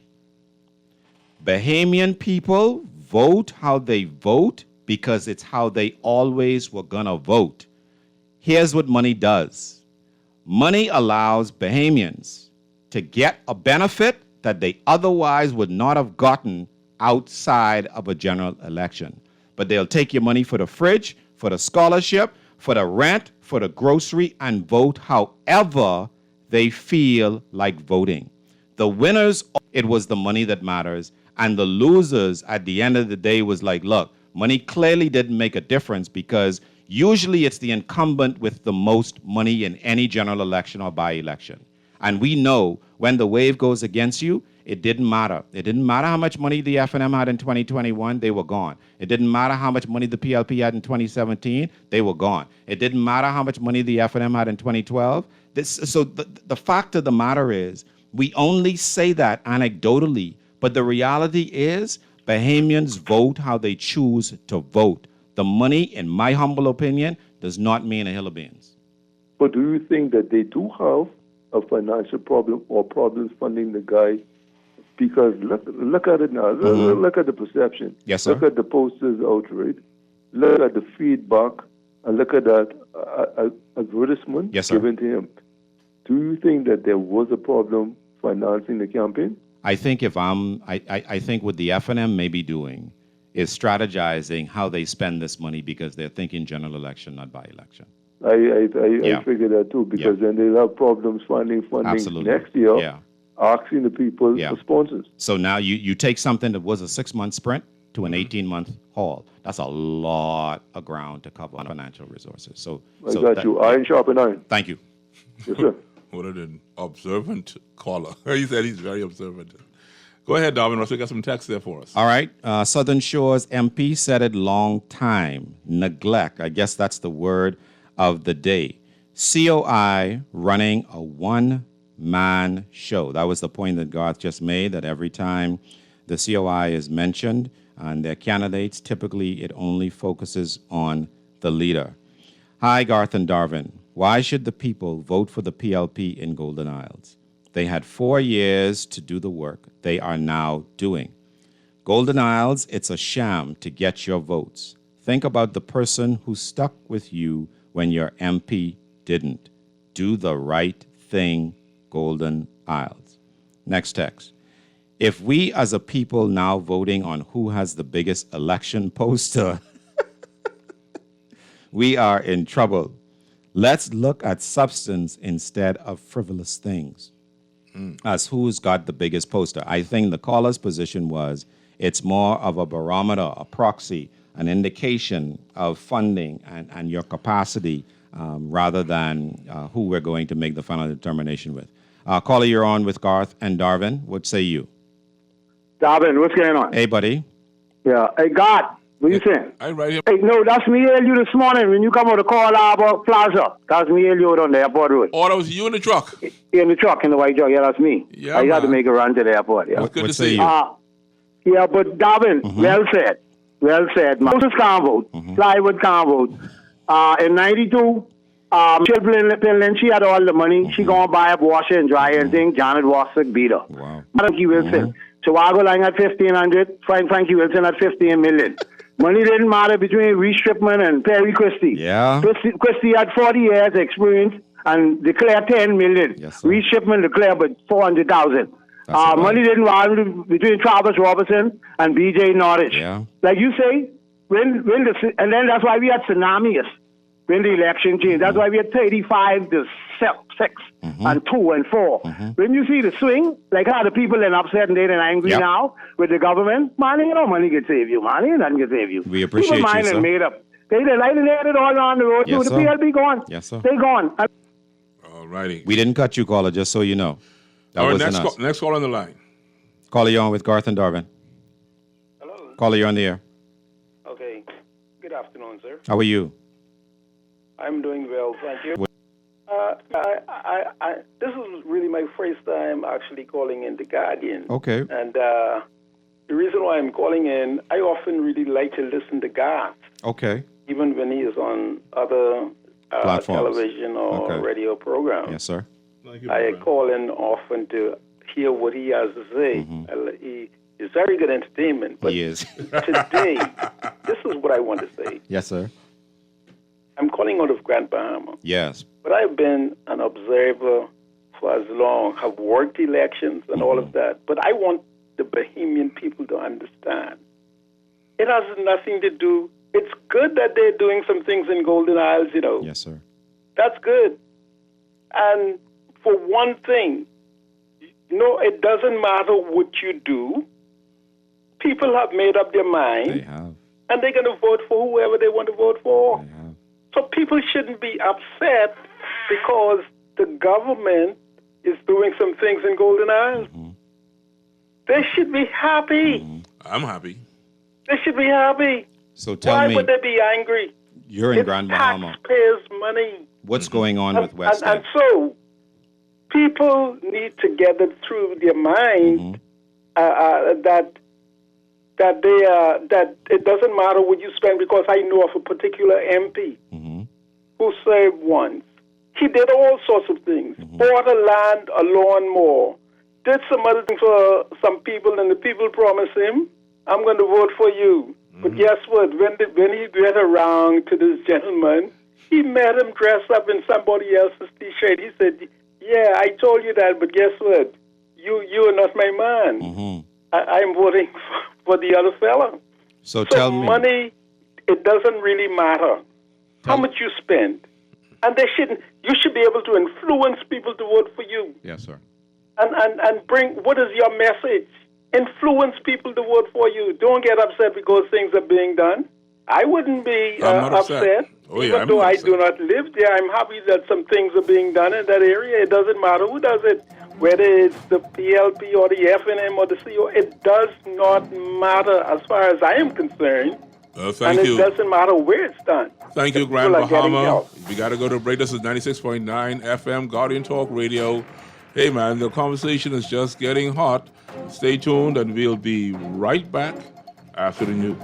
Bahamian people vote how they vote because it's how they always were gonna vote. Here's what money does. Money allows Bahamians to get a benefit that they otherwise would not have gotten outside of a general election. But they'll take your money for the fridge, for the scholarship, for the rent, for the grocery, and vote however they feel like voting. The winners, it was the money that matters. And the losers at the end of the day was like, look, money clearly didn't make a difference because usually it's the incumbent with the most money in any general election or by-election. And we know when the wave goes against you, it didn't matter. It didn't matter how much money the F&M had in 2021, they were gone. It didn't matter how much money the PLP had in 2017, they were gone. It didn't matter how much money the F&M had in 2012. So the fact of the matter is, we only say that anecdotally, but the reality is, Bahamians vote how they choose to vote. The money, in my humble opinion, does not mean a hill of beans. But do you think that they do have a financial problem or problems funding the guy? Because look at it now. Look at the perception. Yes, sir. Look at the posters out, right? Look at the feedback, and look at that advertisement given to him. Do you think that there was a problem financing the campaign? I think I think what the F&M may be doing is strategizing how they spend this money because they're thinking general election, not by-election. I figure that too, because then they'll have problems finding funding next year, asking the people for sponsors. So now you take something that was a 6-month sprint to an 18-month haul. That's a lot of ground to cover on financial resources. So I got you. Iron sharpen iron. Thank you. Yes, sir. What an observant caller. He said he's very observant. Go ahead, Darwin Russell. Got some text there for us. All right. Southern Shores MP said it long time. Neglect. I guess that's the word of the day. COI running a one-man show. That was the point that Garth just made, that every time the COI is mentioned and their candidates, typically it only focuses on the leader. Hi, Garth and Darwin. Why should the people vote for the PLP in Golden Isles? They had 4 years to do the work they are now doing. Golden Isles, it's a sham to get your votes. Think about the person who stuck with you when your MP didn't. Do the right thing, Golden Isles. Next text. If we as a people now voting on who has the biggest election poster, we are in trouble. Let's look at substance instead of frivolous things. As who's got the biggest poster. I think the caller's position was it's more of a barometer, a proxy, an indication of funding and your capacity rather than who we're going to make the final determination with. Caller, you're on with Garth and Darwin. What say you? Darwin, what's going on? Hey, buddy. Yeah. Hey, Garth. What you saying? I'm right here. Hey, no, that's me hail you this morning when you come out of Call Harbor Plaza. That's me hail you out on the airport road. Oh, that was you in the truck? In the truck, in the white truck. Yeah, that's me. Yeah, I had to make a run to the airport. Yeah. Well, good to see you. Yeah, but Darwin, well said. Well said. Moses can't vote. Plywood can't vote. In 92, Michelle she had all the money. She go and buy a washer and dryer and thing. Janet Wassick beat her. Wow. Frankie Wilson. Chihuahua lying at 1,500. Frankie Wilson at 15 million. Money didn't matter between Reese Stripman and Perry Christie. Yeah. Christie had 40 years experience and declared 10 million. Yes, Reese Stripman declared but 400,000. Money didn't matter between Travis Robertson and B.J. Norwich. Yeah. Like you say, and then that's why we had tsunamis when the election changed. That's why we had 35 to 6 and 2 and 4. When you see the swing, like how the people are upset and they're angry now with the government, money can save you. Money nothing can save you. We appreciate people you, sir. Made up. They lighted it all on the road. Yes, the sir. PLP gone. Yes, sir. They gone. All righty. We didn't cut you, caller, just so you know. That All right, wasn't us. next call on the line. Caller, you're on with Garth and Darwin. Hello. Caller, you're on the air. Okay. Good afternoon, sir. How are you? I'm doing well, thank you. This is really my first time actually calling in the Guardian. Okay. And the reason why I'm calling in, I often really like to listen to Garth, Okay. even when he is on other television or radio programs. Yes, sir. I call in often to hear what he has to say. He is very good entertainment. But He is. today, this is what I want to say. Yes, sir. I'm calling out of Grand Bahama. Yes. But I've been an observer for as long, have worked elections and all of that. But I want the Bahamian people to understand. It has nothing to do. It's good that they're doing some things in Golden Isles, you know. Yes, sir. That's good. And for one thing, it doesn't matter what you do. People have made up their mind. They have. And they're going to vote for whoever they want to vote for. So people shouldn't be upset because the government is doing some things in Golden Isles. They should be happy. I'm happy. They should be happy. So tell Why me, would they be angry? you're in It's Grand Bahama. taxpayers' money. What's going on with West And End? so people need to get it through their mind that it doesn't matter what you spend, because I know of a particular MP who served once. He did all sorts of things. Bought a land, a lawnmower, did some other things for some people, and the people promised him, I'm going to vote for you. But guess what? When he went around to this gentleman, he met him dressed up in somebody else's T-shirt. He said, yeah, I told you that, but guess what? You are not my man. I'm voting for the other fella. So tell me. Money, it doesn't really matter how much you spend. And you should be able to influence people to vote for you. Yes, sir. And bring, what is your message? Influence people to vote for you. Don't get upset because things are being done. I wouldn't be upset. Even though I do not live there, I'm happy that some things are being done in that area. It doesn't matter who does it, whether it's the PLP or the FNM or the CO. It does not matter as far as I am concerned. Thank you. And it doesn't matter where it's done. Thank you, Grand People are getting Bahama. help. We got to go to break. This is 96.9 FM, Guardian Talk Radio. Hey, man, the conversation is just getting hot. Stay tuned, and we'll be right back after the news.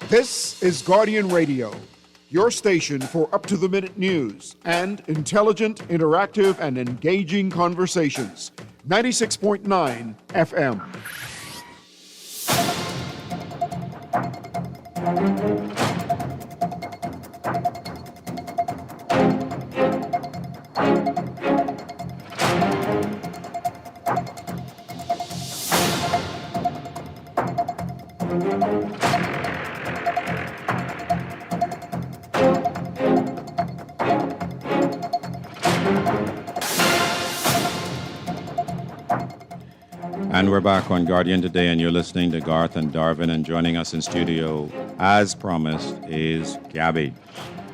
This is Guardian Radio, your station for up-to-the-minute news and intelligent, interactive, and engaging conversations. 96.9 FM. And we're back on Guardian today, and you're listening to Garth and Darvin, and joining us in studio, as promised, is Gabby.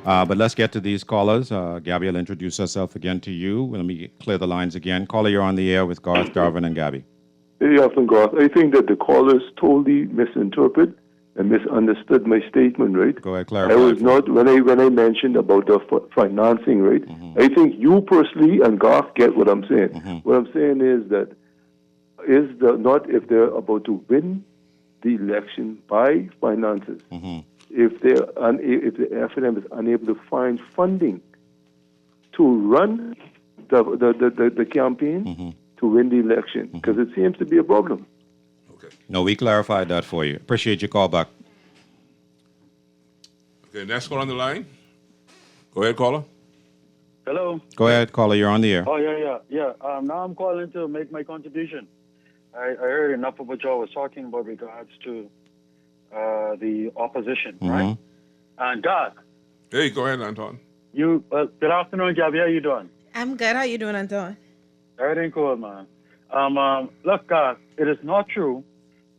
But let's get to these callers. Gabby will introduce herself again to you. Let me clear the lines again. Caller, you're on the air with Garth, Darvin, and Gabby. Hey, afternoon, Garth. I think that the callers totally misinterpreted and misunderstood my statement, right? Go ahead, clarify. I was not, when I mentioned about the financing, right? I think you personally and Garth get what I'm saying. What I'm saying is that not if they're about to win the election by finances. If the FNM is unable to find funding to run the campaign to win the election, because it seems to be a problem. Okay. No, we clarified that for you. Appreciate your call back. Okay, next one on the line. Go ahead, caller. Hello. Go ahead, caller. You're on the air. Oh, yeah. Now I'm calling to make my contribution. I heard enough of what y'all was talking about regards to the opposition, right? And God. Hey, go ahead, Anton. Good afternoon, Gabby. How you doing? I'm good. How you doing, Anton? Everything cool, man. Look, God, it is not true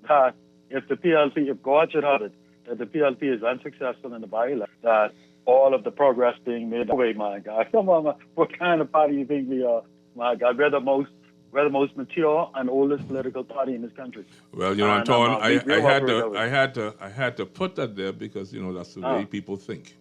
that if God should have it, that the PLP is unsuccessful in the by-election, that all of the progress being made that way, my God. Come on, man. What kind of party you think we are, my God? We're the most mature and oldest political party in this country. Well, Anton, I had to put that there because that's the way people think.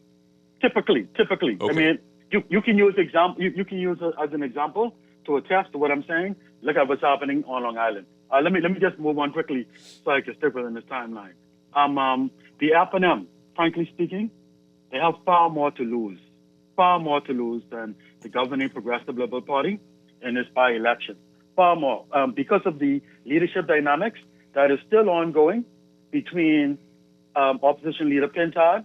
Typically. Okay. I mean, you can use you can use it as an example to attest to what I'm saying. Look at what's happening on Long Island. Let me just move on quickly so I can stick within this timeline. The F&M, frankly speaking, they have far more to lose than the governing Progressive Liberal Party in this by-election. Far more, because of the leadership dynamics that is still ongoing between opposition leader Pintard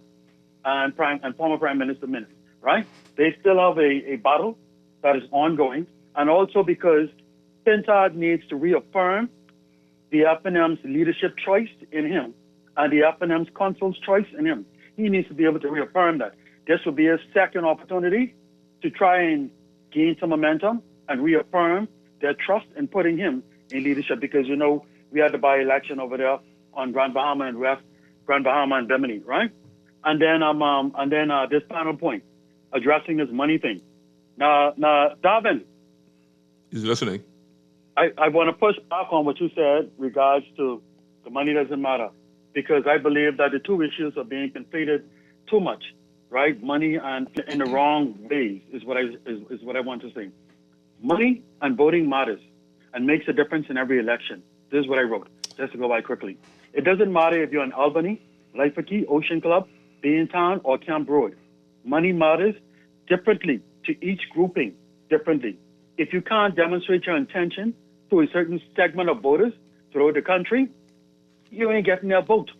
and former Prime Minister Minnis, right? They still have a battle that is ongoing, and also because Pintard needs to reaffirm the F&M's leadership choice in him and the F&M's consul's choice in him. He needs to be able to reaffirm that. This will be a second opportunity to try and gain some momentum and reaffirm their trust in putting him in leadership, because we had the by-election over there on Grand Bahama and Bimini, right? And then this final point, addressing this money thing. Now, Darvin. He's listening. I want to push back on what you said regards to the money doesn't matter, because I believe that the two issues are being conflated too much, right? Money and in the wrong ways is what I want to say. Money and voting matters and makes a difference in every election. This is what I wrote, just to go by quickly. It doesn't matter if you're in Albany, Laifaki, Ocean Club, Baintown, or Camp Road. Money matters differently to each grouping differently. If you can't demonstrate your intention to a certain segment of voters throughout the country, you ain't getting their vote.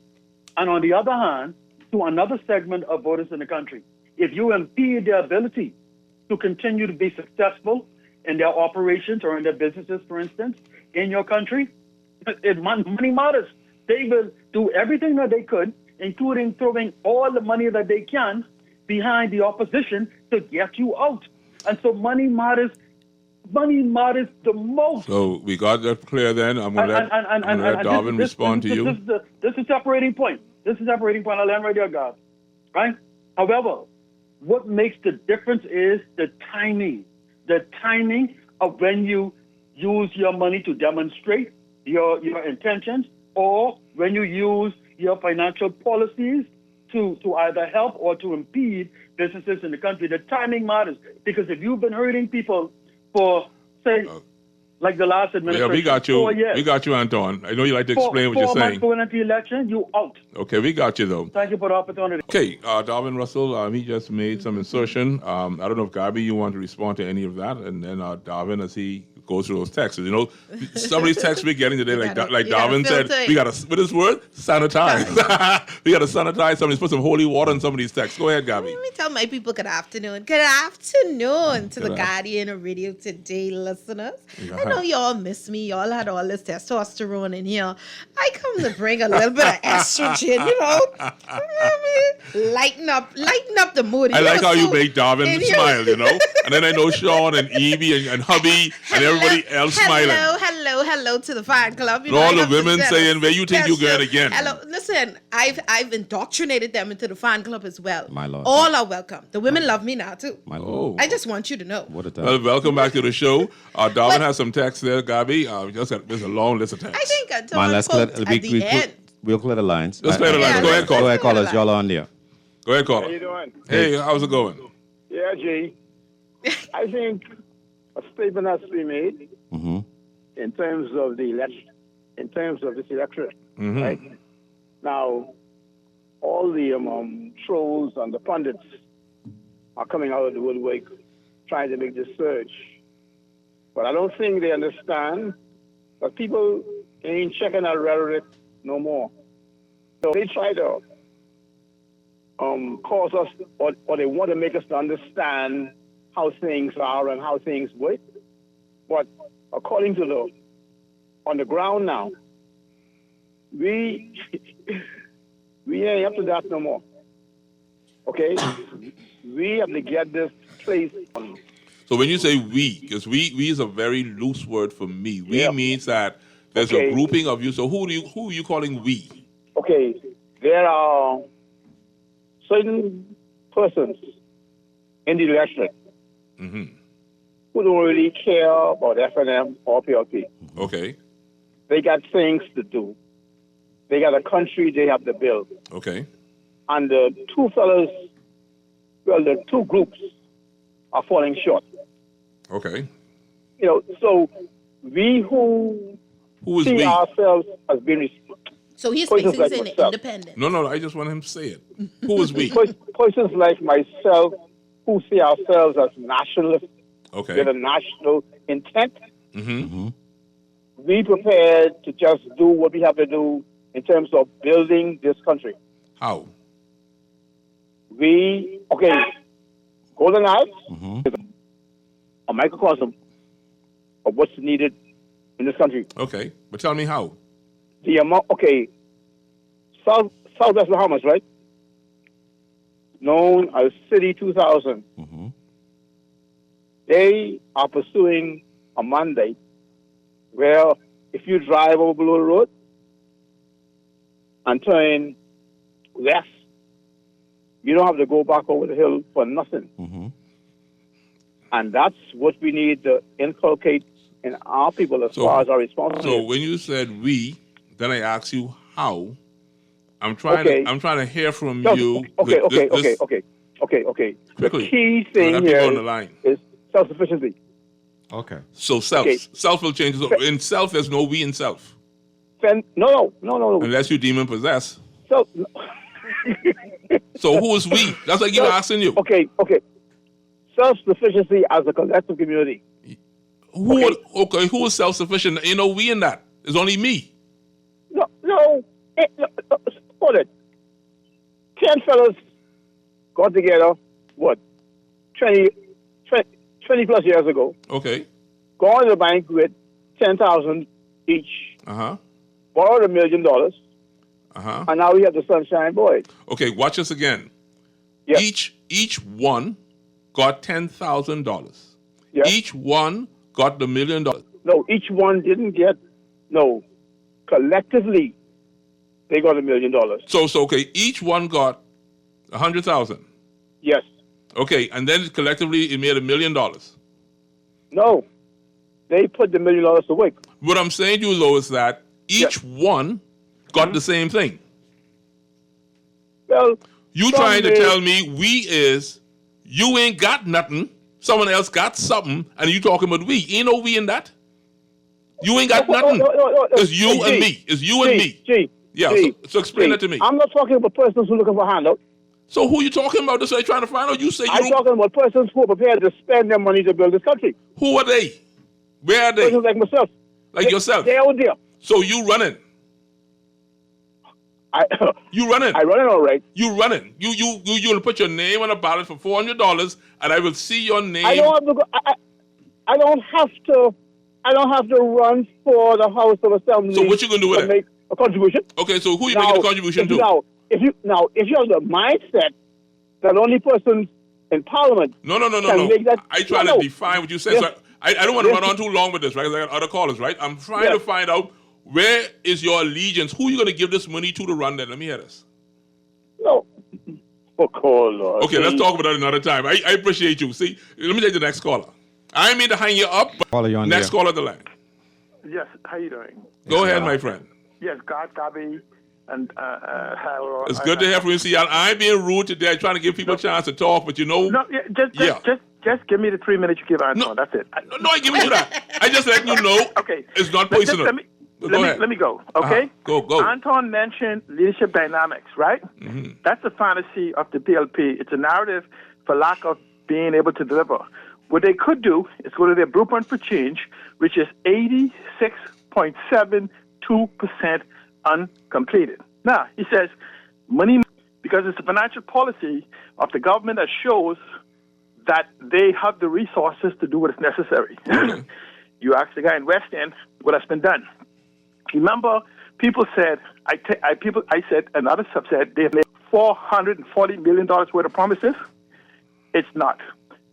And on the other hand, to another segment of voters in the country, if you impede their ability to continue to be successful in their operations or in their businesses, for instance, in your country, money matters. They will do everything that they could, including throwing all the money that they can behind the opposition to get you out. And so money matters. Money matters the most. So we got that clear then. I'm going to let Darvin respond to you. This is a separating point. I'll end right there, guys. Right? However, what makes the difference is the timing. The timing of when you use your money to demonstrate your intentions, or when you use your financial policies to either help or to impede businesses in the country. The timing matters, because if you've been hurting people for, say, like the last administration, we got you. 4 years. We got you, Anton. I know you like to explain what you're saying. 4 months going into the election, you out. Okay, we got you, though. Thank you for the opportunity. Okay, Darvin Russell, he just made some insertion. I don't know if Gabi, you want to respond to any of that, and then Darvin, as he goes through those texts. Some of these texts we're getting today, like Darvin said, we got to, with his word, sanitize. We got to sanitize some of these, put some holy water in some of these texts. Go ahead, Gabi. Let me tell my people good afternoon. Good afternoon to the Guardian Radio Today listeners. Yeah. I know y'all miss me. Y'all had all this testosterone in here. I come to bring a little bit of estrogen, lighten up the mood. I like how you make Darvin smile, And then I know Sean and Evie and hubby and everybody else smiling. Hello to the fan club. And all the women saying, where you think you're going again? Hello, listen, I've indoctrinated them into the fan club as well. My Lord. All are welcome. The women love me now too. My Lord. I just want you to know. What a time. Well, welcome back to the show. Darvin has some text there, Gabi. There's a long list of texts. I think we'll clear the lines. Let's clear the lines. Go ahead, Go ahead, callers. Y'all on there. Go ahead, caller. How you doing? Hey, how's it going? Yeah, G. I think a statement has to be made in terms of the election, in terms of this election. Right? Now, all the trolls and the pundits are coming out of the woodwork trying to make this surge. But I don't think they understand that people They ain't checking our rhetoric no more. So they try to cause us, or they want to make us to understand how things are and how things work. But according to on the ground now, we ain't up to that no more. Okay? We have to get this place on. So when you say we, because we is a very loose word for me. We means that there's a grouping of you. So who are you calling we? Okay, there are certain persons in the electorate who don't really care about FNM or PLP. Okay. They got things to do. They got a country they have to build. Okay. And the two fellas, the two groups are falling short. Okay. You know, so we who is see we? Ourselves as being So he's persons basically like saying myself. independent. No, I just want him to say it. Who is we? Persons like myself who see ourselves as nationalists Okay. with a national intent. Mm-hmm. We prepared to just do what we have to do in terms of building this country. How? Golden Isles is a microcosm of what's needed in this country. Okay, but tell me how. The amount, Southwest Bahamas, right? Known as City 2000. They are pursuing a mandate where if you drive over Blue Road and turn west, you don't have to go back over the hill for nothing. And that's what we need to inculcate in our people as far as our responsibility. So when you said we, then I asked you how. I'm trying to hear from you. Okay. Quickly. The key thing here on the line. is self-sufficiency. Okay. So self will change. So in self, there's no we in self. No. Unless you demon possess. So who is we? That's what I keep asking you. Okay. Self-sufficiency as a collective community. Who is self-sufficient? Ain't no we in that. It's only me. No. Hold it. 10 fellas got together, 20 plus years ago. Okay. Go to the bank with $10,000 each. Borrowed $1 million. And now we have the Sunshine Boys. Okay, watch this again. Yes. Each one got $10,000. Yes. Each one got the $1 million. No, each one didn't get. No, collectively, they got $1 million. So okay, each one got 100,000. Yes. Okay, and then collectively it made $1 million. No, they put the $1 million to work. What I'm saying to you, though, is that each one got the same thing. Well, you trying to tell me we is you ain't got nothing, someone else got something, and you talking about we? Ain't no we in that. You ain't got nothing. It's you and me. It's you and me. So explain that to me. I'm not talking about persons who are looking for handout. So who you talking about? That's what I'm trying to find out. You say I'm talking about persons who are prepared to spend their money to build this country. Who are they? Where are they? Persons like myself. Like yourself. They're out there. So you running? You running? I running all right. You running? You'll put your name on a ballot for $400, and I will see your name. I don't have to go. I don't have to. I don't have to run for the House of Assembly. So what you gonna do with it? Make a contribution. Okay, so who you making a contribution to? If you have the mindset that only persons in Parliament no. make that. I try to define what you said. So I don't want to run on too long with this, right? Because I got other callers, right? I'm trying to find out where is your allegiance. Who are you going to give this money to run that? Let me hear this. No. Okay, let's talk about that another time. I appreciate you. See, let me take the next caller. I mean to hang you up, but next caller the line. Yes, how you doing? Go ahead, my friend. Yes, Gabby, and Harold. It's good to hear from you. See, I ain't being rude today. I'm trying to give people a chance to talk, but you know. No, just give me the 3 minutes you give Anton. No, that's it. No, I give you that. I just letting you know. Okay. It's not personal. Let me go. Okay. Go. Anton mentioned leadership dynamics, right? Mm-hmm. That's the fantasy of the PLP. It's a narrative for lack of being able to deliver. What they could do is go to their blueprint for change, which is 86.72 2% uncompleted. Now, he says money, because it's a financial policy of the government that shows that they have the resources to do what is necessary. You ask the guy in West End what has been done. Remember, people said, I said, and others have said, they've made $440 million worth of promises. It's not.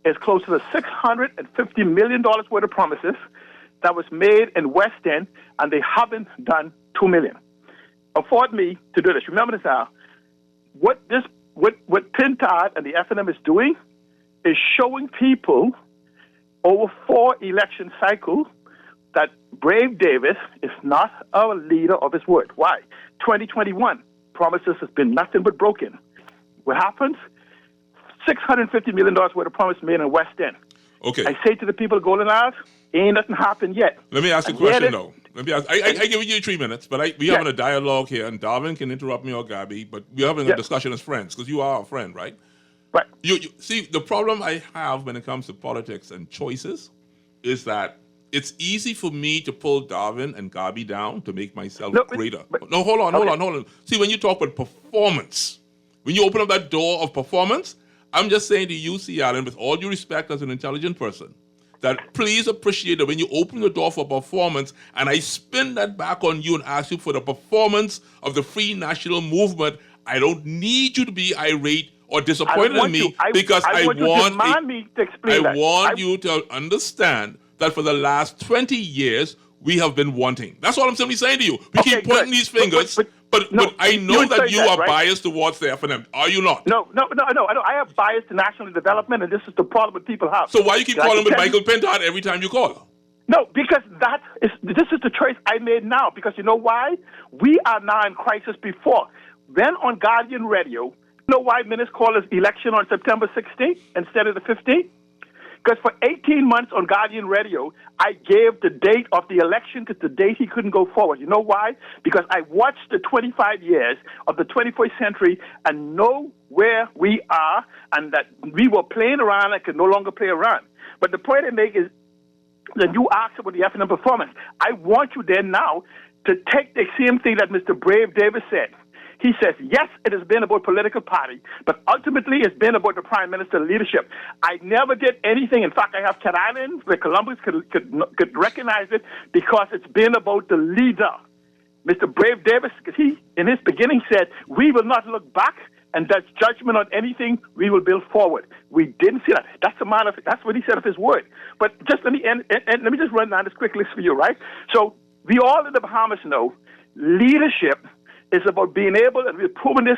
It's closer to $650 million worth of promises that was made in West End, and they haven't done $2 million. Afford me to do this. Remember this now. What Pintard and the FNM is doing is showing people over 4 election cycles that Brave Davis is not a leader of his word. Why? 2021 promises has been nothing but broken. What happens? $650 million worth of promise made in West End. Okay. I say to the people of Golden Isles, ain't nothing happened yet. Let me ask you a question, though. Let me ask. I give you 3 minutes, but we're having a dialogue here, and Darwin can interrupt me or Gabby, but we're having a discussion as friends, because you are a friend, right? Right. You see, the problem I have when it comes to politics and choices is that it's easy for me to pull Darwin and Gabi down to make myself greater. No, hold on. See, when you talk about performance, when you open up that door of performance, I'm just saying to you, C. Allen, with all due respect as an intelligent person, that please appreciate that when you open the door for performance, and I spin that back on you and ask you for the performance of the Free National Movement, I don't need you to be irate or disappointed in me, because I want you to understand that for the last 20 years, we have been wanting. That's all I'm simply saying to you. We keep pointing these fingers, but I know that you are biased towards the FNM. Are you not? No. I have bias to national development, and this is the problem that people have. So why you keep calling with Michael Pintard every time you call? No, because this is the choice I made now. Because you know why? We are now in crisis before. Then on Guardian Radio, you know why minutes call this election on September 16th instead of the 15th? Because for 18 months on Guardian Radio, I gave the date of the election because the date he couldn't go forward. You know why? Because I watched the 25 years of the 21st century and know where we are, and that we were playing around and can no longer play around. But the point I make is that you asked about the FNM performance. I want you then now to take the same thing that Mr. Brave Davis said. He says, yes, it has been about political party, but ultimately it's been about the Prime Minister leadership. I never did anything. In fact, I have Cat Island, where Columbus could recognize it, because it's been about the leader. Mr. Brave Davis, because he, in his beginning, said, we will not look back, and that's judgment on anything, we will build forward. We didn't see that. That's what he said of his word. But just let me let me just run down this quick list for you, right? So we all in the Bahamas know leadership is about being able, and we've proven this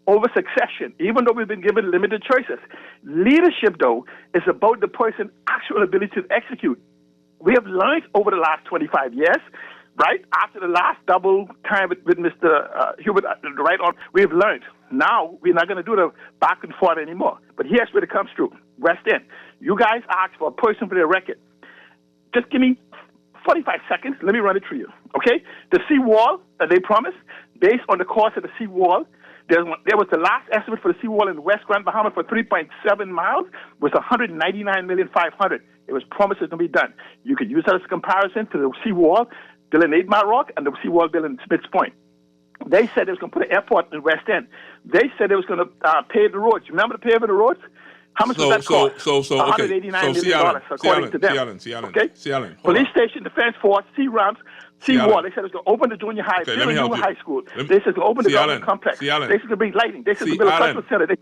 over succession, even though we've been given limited choices. Leadership, though, is about the person's actual ability to execute. We have learned over the last 25 years, right, after the last double time with Mr. Hubert, right on, we have learned. Now, we're not going to do the back and forth anymore. But here's where it comes through. West End. You guys asked for a person for their record. Just give me 45 seconds. Let me run it through you, okay? The seawall that they promised, based on the cost of the seawall, there was the last estimate for the seawall in West Grand Bahama for 3.7 miles was $199,500,000. It was promised to be done. You could use that as a comparison to the seawall built in 8 Mile Rock and the seawall built in Smiths Point. They said they was going to put an airport in West End. They said they was going to pave the roads. You remember the paving the roads? How much was that cost? $189 million, according to them. Okay? Police station, defense force, sea ramps, seawall. They said it was going to open the junior high, build a new high school. They said it was going to open the government complex. They said it was going to bring lighting. They said it was going to build a cultural center.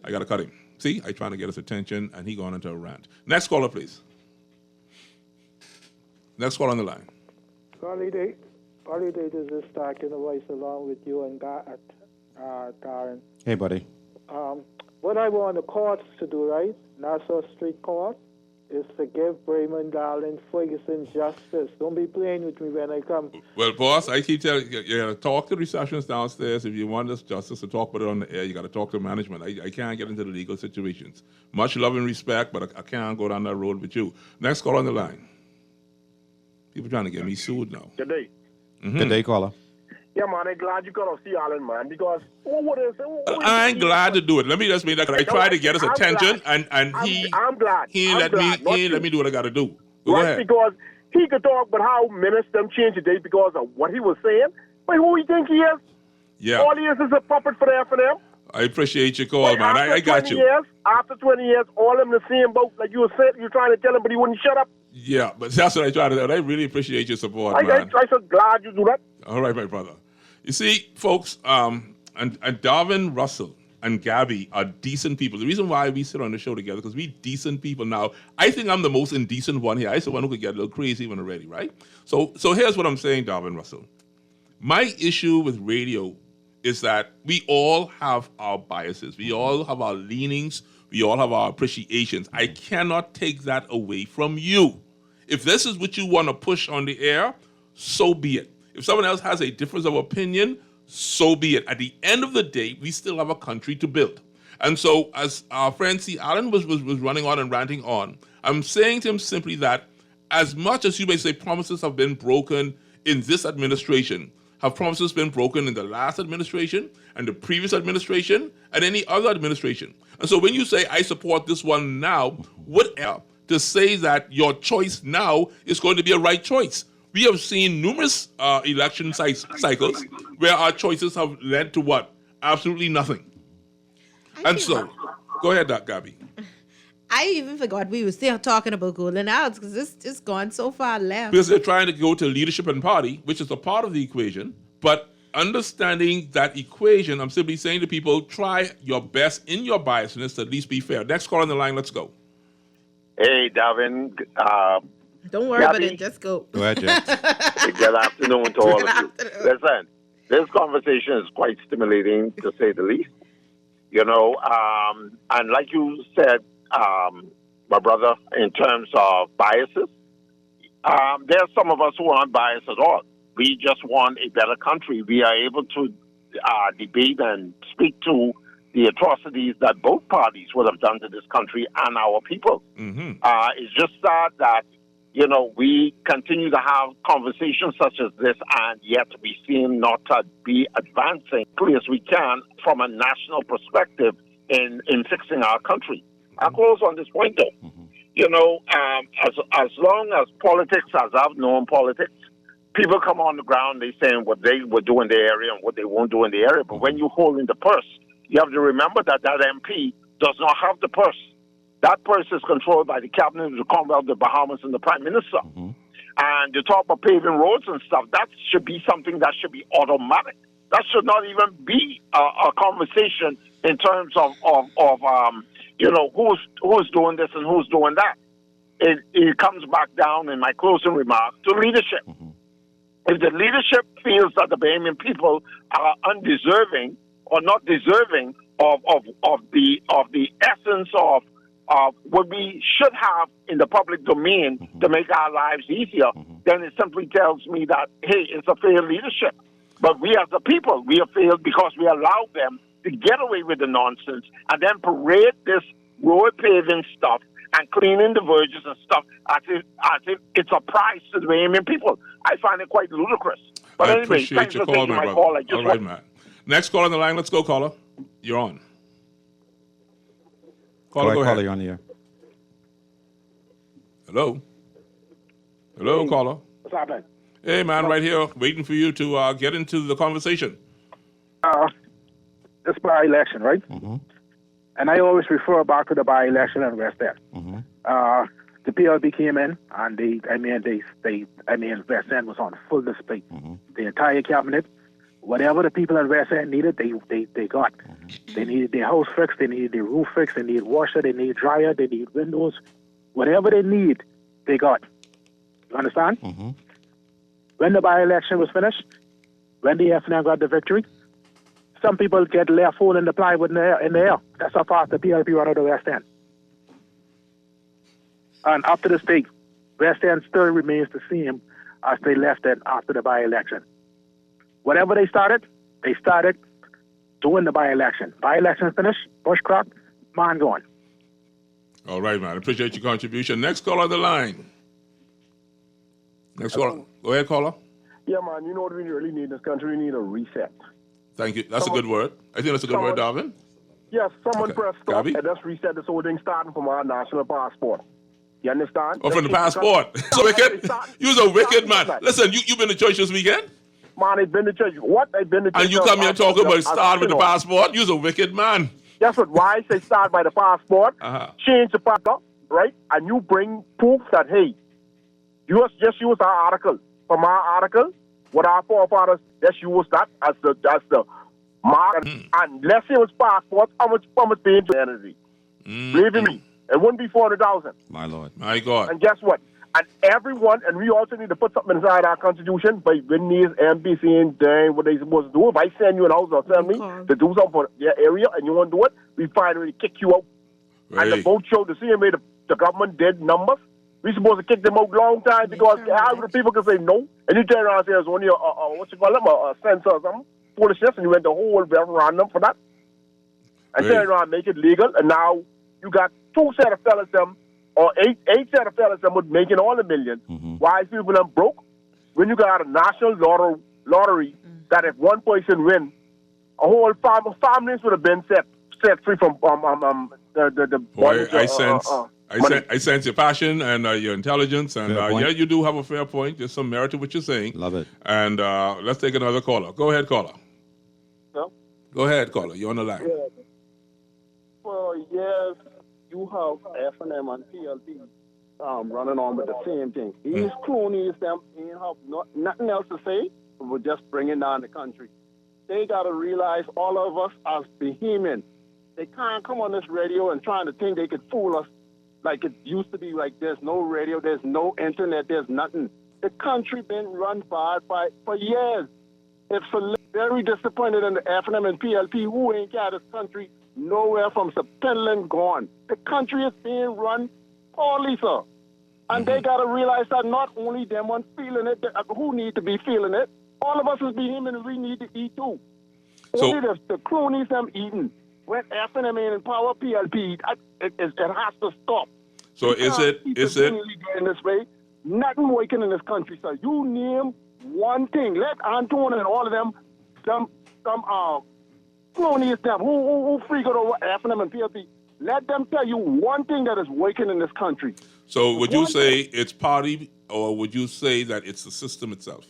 I got to cut him. See, I'm trying to get his attention, and he going into a rant. Next caller, please. Next caller on the line. Holiday, this is Stark in the voice along with you and Darren. Hey, buddy. What I want the courts to do, right, Nassau Street Court, is to give Raymond Garland Ferguson justice. Don't be playing with me when I come. Well, boss, I keep telling you, you got to talk to the receptionist downstairs. If you want this justice to talk about it on the air, you got to talk to management. I can't get into the legal situations. Much love and respect, but I can't go down that road with you. Next call on the line. People trying to get me sued now. Good day. Mm-hmm. Good day, caller. Yeah, man, I'm glad you got off C. Allen, man, because I ain't glad to do it. Let me just make that. I tried to get his attention, and he I'm glad. He let me do what I got to do. Go ahead. Because He could talk about how minutes them changed the date because of what he was saying. But who he think he is? Yeah. All he is a puppet for the F&M. I appreciate your call, man. I got you. After 20 years, all of them the same boat. Like you were saying, you're trying to tell him, but he wouldn't shut up. Yeah, but that's what I try to do. I really appreciate your support, man. I'm so glad you do that. All right, my brother. You see, folks, and Darvin Russell and Gabby are decent people. The reason why we sit on the show together, because we decent people now. I think I'm the most indecent one here. I'm the one who could get a little crazy when I'm ready, right? So here's what I'm saying, Darvin Russell. My issue with radio is that we all have our biases. We all have our leanings. We all have our appreciations. I cannot take that away from you. If this is what you want to push on the air, so be it. If someone else has a difference of opinion, so be it. At the end of the day, we still have a country to build. And so as our friend C. Allen was running on and ranting on, I'm saying to him simply that as much as you may say promises have been broken in this administration, have promises been broken in the last administration and the previous administration and any other administration? And so when you say, I support this one now, what else to say that your choice now is going to be a right choice? We have seen numerous election cycles where our choices have led to what? Absolutely nothing. And so, go ahead, Gabby. I even forgot we were still talking about golden hours because it's gone so far left. Because they're trying to go to leadership and party, which is a part of the equation. But understanding that equation, I'm simply saying to people, try your best in your biasness to at least be fair. Next call on the line, let's go. Hey, Darvin. Don't worry about it, just go. Go ahead, Jeff. Good afternoon to all of you. Listen, this conversation is quite stimulating, to say the least. You know, and like you said, my brother, in terms of biases, there are some of us who aren't biased at all. We just want a better country. We are able to debate and speak to the atrocities that both parties would have done to this country and our people. Mm-hmm. It's just that, you know, we continue to have conversations such as this, and yet we seem not to be advancing clear as we can from a national perspective in fixing our country. I'll close on this point, though. You know, as long as politics, as I've known politics, people come on the ground, they saying what they would do in the area and what they won't do in the area. But when you hold in the purse, you have to remember that MP does not have the purse. That purse is controlled by the cabinet of the Commonwealth, the Bahamas, and the Prime Minister. And you talk about paving roads and stuff, that should be something that should be automatic. That should not even be a conversation in terms of you know, who's doing this and who's doing that. It comes back down in my closing remarks to leadership. If the leadership feels that the Bahamian people are undeserving or not deserving of the essence of what we should have in the public domain to make our lives easier, then it simply tells me that, hey, it's a failed leadership. But we as a people, we have failed because we allowed them to get away with the nonsense and then parade this road paving stuff and cleaning the verges and stuff as if it's a prize to the Bahamian people. I find it quite ludicrous. But I anyway, appreciate thanks your for call, taking my my brother. call. All right, Matt. Next call on the line. Let's go, caller. You're on. Caller, go ahead. Caller, you're on the air. Hello. Hello, caller. What's happening? Hey, man, right here, waiting for you to get into the conversation. This by-election, right? And I always refer back to the by-election in West End. The PLB came in, and West End was on full display. The entire cabinet, whatever the people in West End needed, they got. They needed their house fixed, they needed their roof fixed, they needed washer, they need dryer, they need windows. Whatever they need, they got. You understand? When the by-election was finished, when the FNM got the victory, some people get left holding the plywood in the air. That's how fast the PLP run out of West End. And up to this day, West End still remains the same as they left it after the by-election. Whatever they started doing the by-election. By-election finished, bushcrack, man going. All right, man. Appreciate your contribution. Next caller on the line. Next caller. Go ahead, caller. Yeah, man, you know what we really need in this country? We need a reset. Thank you. That's a good word. I think that's a good word, Darvin. Yes, someone Okay. press stop Gabby? and let's reset this whole thing starting from our national passport. You understand? Or from the passport. So wicked. You're a wicked man. Listen, you been to church this weekend? Man, I've been to church. What? I've been to church. And you come here talking about start with the passport? You're a wicked man. That's what. Why I say start by the passport, change the passport, right? And you bring proof that, hey, you just use our article. From our article, what our forefathers just used that as the mark. And let's say it's passport, how much paying to energy? Believe me, it wouldn't be 400,000. My Lord. My God. And guess what? And everyone, and we also need to put something inside our constitution by when these MPs saying, dang, what they supposed to do. If I send you an house or send me to do something for your area and you won't do it, we finally kick you out. Right. And the vote showed the same way the government did numbers. We supposed to kick them out long time because how the people can say no, and you turn around and say it's only a censor or something, foolishness, and you went the whole referendum for that. And turn around and make it legal, and now you got 2 set of fellas them, or eight set of fellas them with making all the millions. Why is people them broke? When you got a national lottery that if one person win, a whole families would have been set free from the boy, I sense your passion and your intelligence, and yeah, you do have a fair point. There's some merit to what you're saying. Love it. And let's take another caller. Go ahead, caller. No? Go ahead, caller. You're on the line. Yeah. Well, yes, you have F&M and PLP running on with the same thing. These cronies, them ain't have nothing else to say, but we're just bringing down the country. They got to realize all of us as Bahamians, they can't come on this radio and trying to think they could fool us like it used to be, like there's no radio, there's no internet, there's nothing. The country been run for years. It's very disappointed in the F&M and PLP who ain't got this country nowhere from September gone. The country is being run poorly, sir. And they got to realize that not only them one feeling it, who need to be feeling it, all of us as Bahamians, we need to eat too. Only the cronies them eating. When F&M ain't in power, PLP, it has to stop. So is it in this way? Nothing working in this country, sir. You name one thing. Let Anton and all of them, some cronies them who freak out over F&M and PLP. Let them tell you one thing that is working in this country. So would you say it's party, or would you say that it's the system itself?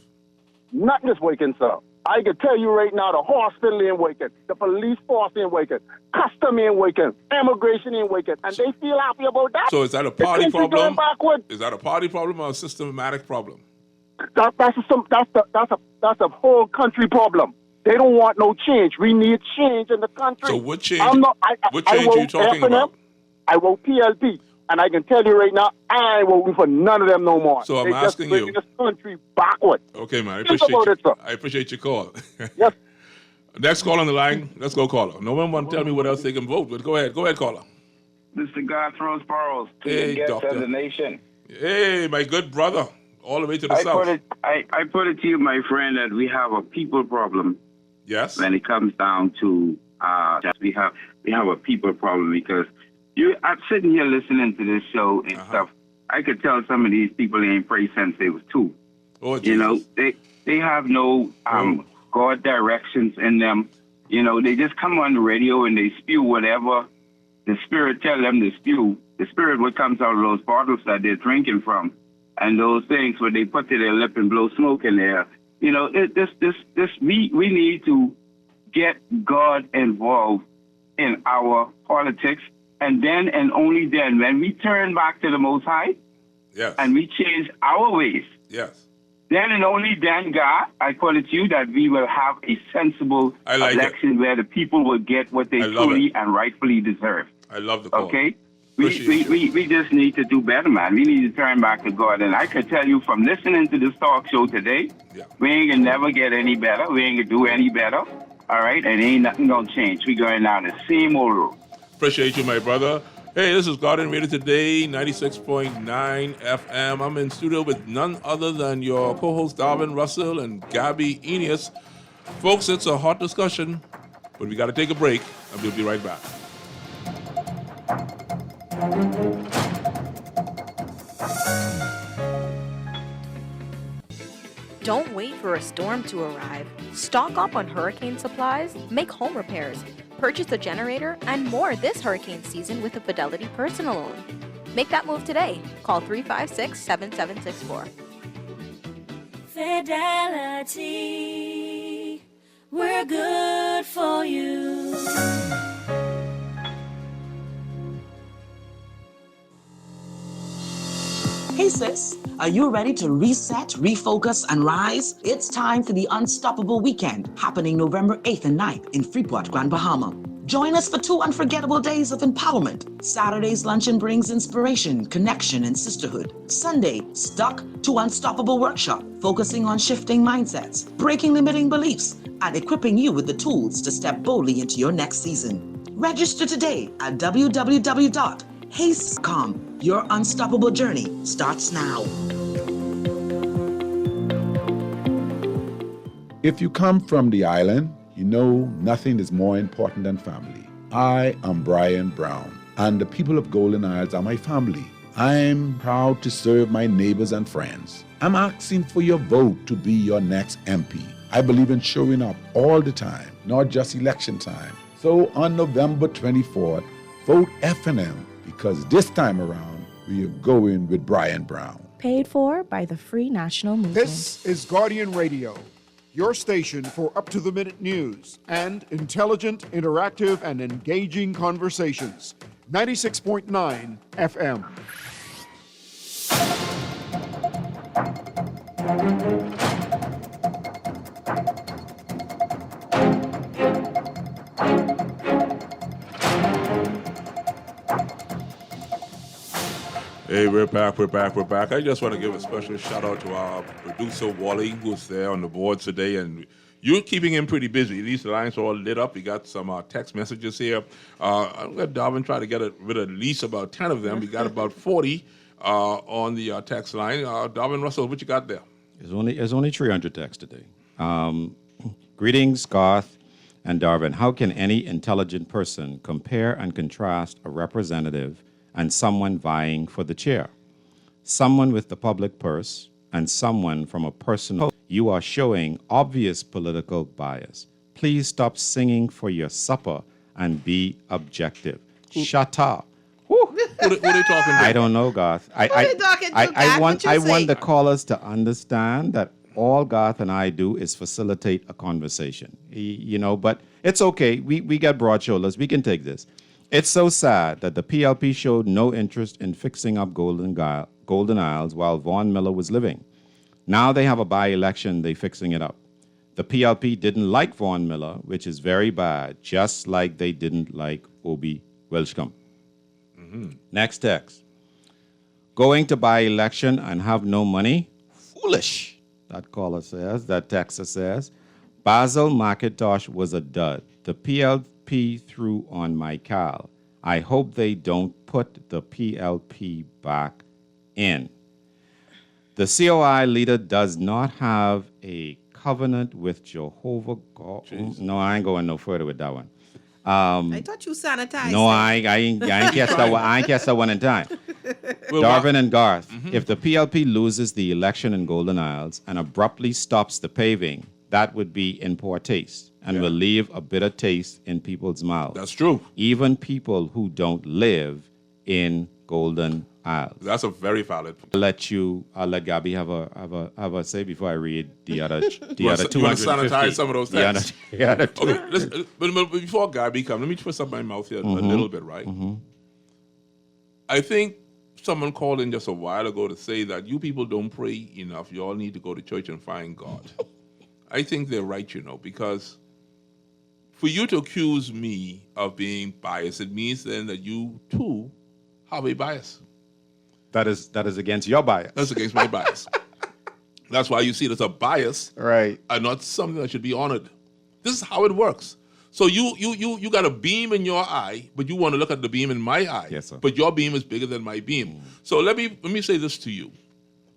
Nothing is working, sir. I can tell you right now, the hospital ain't working, the police force ain't working, custom ain't working, immigration ain't working, and they feel happy about that. So is that a party problem? Is that a party problem or a systematic problem? That's a whole country problem. They don't want no change. We need change in the country. So what change? What change are you talking about? I vote PLP. And I can tell you right now, I ain't voting for none of them no more. So I'm asking you. This country backward. Okay, man. I appreciate your call. Yes. Next call on the line. Let's go, caller. No one want to tell me what else they can vote, but go ahead. Go ahead, caller. Mr. God throws pearls to hey, the guests doctor. of the nation. Hey, my good brother. All the way to the south. I put it to you, my friend, that we have a people problem. Yes. When it comes down to we have a people problem because I'm sitting here listening to this show and stuff. I could tell some of these people ain't prayed since they was 2. Oh, you know, they have no God directions in them. You know, they just come on the radio and they spew whatever the Spirit tell them to spew. The Spirit what comes out of those bottles that they're drinking from, and those things where they put to their lip and blow smoke in there. You know, we need to get God involved in our politics. And then and only then, when we turn back to the Most High, and we change our ways, then and only then, God, I call it to you, that we will have a sensible election where the people will get what they truly and rightfully deserve. I love the call. Okay? We just need to do better, man. We need to turn back to God. And I can tell you from listening to this talk show today, we ain't going to never get any better. We ain't going to do any better. All right? And ain't nothing going to change. We going down the same old road. Appreciate you, my brother. Hey, this is Garden Radio Today, 96.9 FM. I'm in studio with none other than your co-host Darvin Russell and Gabby Eneas. Folks, it's a hot discussion, but we got to take a break, and we'll be right back. Don't wait for a storm to arrive. Stock up on hurricane supplies, make home repairs, purchase a generator, and more this hurricane season with a Fidelity personal loan. Make that move today. Call 356-7764. Fidelity, we're good for you. Hey sis, are you ready to reset, refocus, and rise? It's time for the Unstoppable Weekend, happening November 8th and 9th in Freeport, Grand Bahama. Join us for 2 unforgettable days of empowerment. Saturday's luncheon brings inspiration, connection, and sisterhood. Sunday, Stuck to Unstoppable workshop, focusing on shifting mindsets, breaking limiting beliefs, and equipping you with the tools to step boldly into your next season. Register today at www.haste.com. Your unstoppable journey starts now. If you come from the island, you know nothing is more important than family. I am Brian Brown, and the people of Golden Isles are my family. I'm proud to serve my neighbors and friends. I'm asking for your vote to be your next MP. I believe in showing up all the time, not just election time. So on November 24th, vote F&M, because this time around, we are going with Brian Brown. Paid for by the Free National Movement. This is Guardian Radio, your station for up-to-the-minute news and intelligent, interactive, and engaging conversations. 96.9 FM. Hey, we're back. I just want to give a special shout out to our producer, Wally, who's there on the boards today. And you're keeping him pretty busy. These lines are all lit up. We got some text messages here. I'm going to Darwin try to get rid of at least about 10 of them. We got about 40 on the text line. Darwin Russell, what you got there? There's only 300 texts today. Greetings, Garth and Darwin. How can any intelligent person compare and contrast a representative and someone vying for the chair? Someone with the public purse and someone from a personal. You are showing obvious political bias. Please stop singing for your supper and be objective. Shut up. What are they talking about? I don't know, Garth. I want the callers to understand that all Garth and I do is facilitate a conversation. But it's okay. We get broad shoulders. We can take this. It's so sad that the PLP showed no interest in fixing up Golden Isles while Vaughn Miller was living. Now they have a by-election, they fixing it up. The PLP didn't like Vaughn Miller, which is very bad, just like they didn't like Obi Welshcombe. Mm-hmm. Next text. Going to by-election and have no money? Foolish, that caller says, that texter says. Basil McIntosh was a dud. The PLP threw on my Cal. I hope they don't put the PLP back in. The COI leader does not have a covenant with Jehovah God. No, I ain't going no further with that one. I thought you sanitized. No, I ain't catch that one. I ain't catch that one in time. Darwin and Garth, if the PLP loses the election in Golden Isles and abruptly stops the paving, that would be in poor taste and will leave a bitter taste in people's mouths. That's true. Even people who don't live in Golden Isles. That's a very valid point. I'll let Gabby have a say before I read the other 250. You want to sanitize some of those texts? Okay, listen, but before Gabby comes, let me twist up my mouth here a little bit, right? Mm-hmm. I think someone called in just a while ago to say that you people don't pray enough. You all need to go to church and find God. I think they're right, because for you to accuse me of being biased, it means then that you too have a bias. That is against your bias. That's against my bias. That's why you see it as a bias, right, and not something that should be honored. This is how it works. So you got a beam in your eye, but you want to look at the beam in my eye. Yes, sir. But your beam is bigger than my beam. So let me say this to you.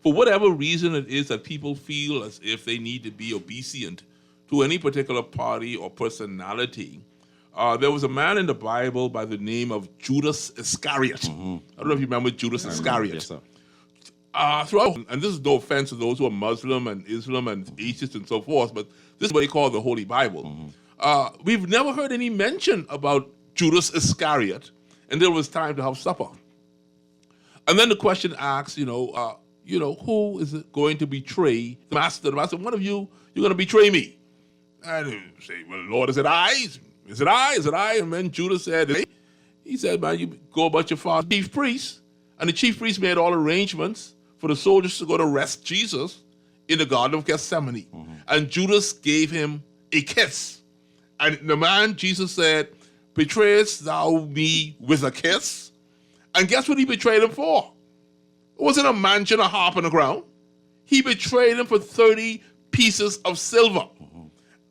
For whatever reason it is that people feel as if they need to be obedient to any particular party or personality, there was a man in the Bible by the name of Judas Iscariot. Mm-hmm. I don't know if you remember Judas Iscariot. Yes, sir. Throughout, and this is no offense to those who are Muslim and Islam and atheists and so forth, but this is what they call the Holy Bible. Mm-hmm. We've never heard any mention about Judas Iscariot, and there was time to have supper. And then the question asks, who is it going to betray the master? The master, one of you, you're going to betray me. And he say, well, Lord, is it I? Is it I? Is it I? And then Judas said, he said, man, you go about your father's chief priest. And the chief priest made all arrangements for the soldiers to go to arrest Jesus in the Garden of Gethsemane. And Judas gave him a kiss. And the man, Jesus said, betrayest thou me with a kiss? And guess what he betrayed him for? It wasn't a mansion, a harp on the ground. He betrayed him for 30 pieces of silver.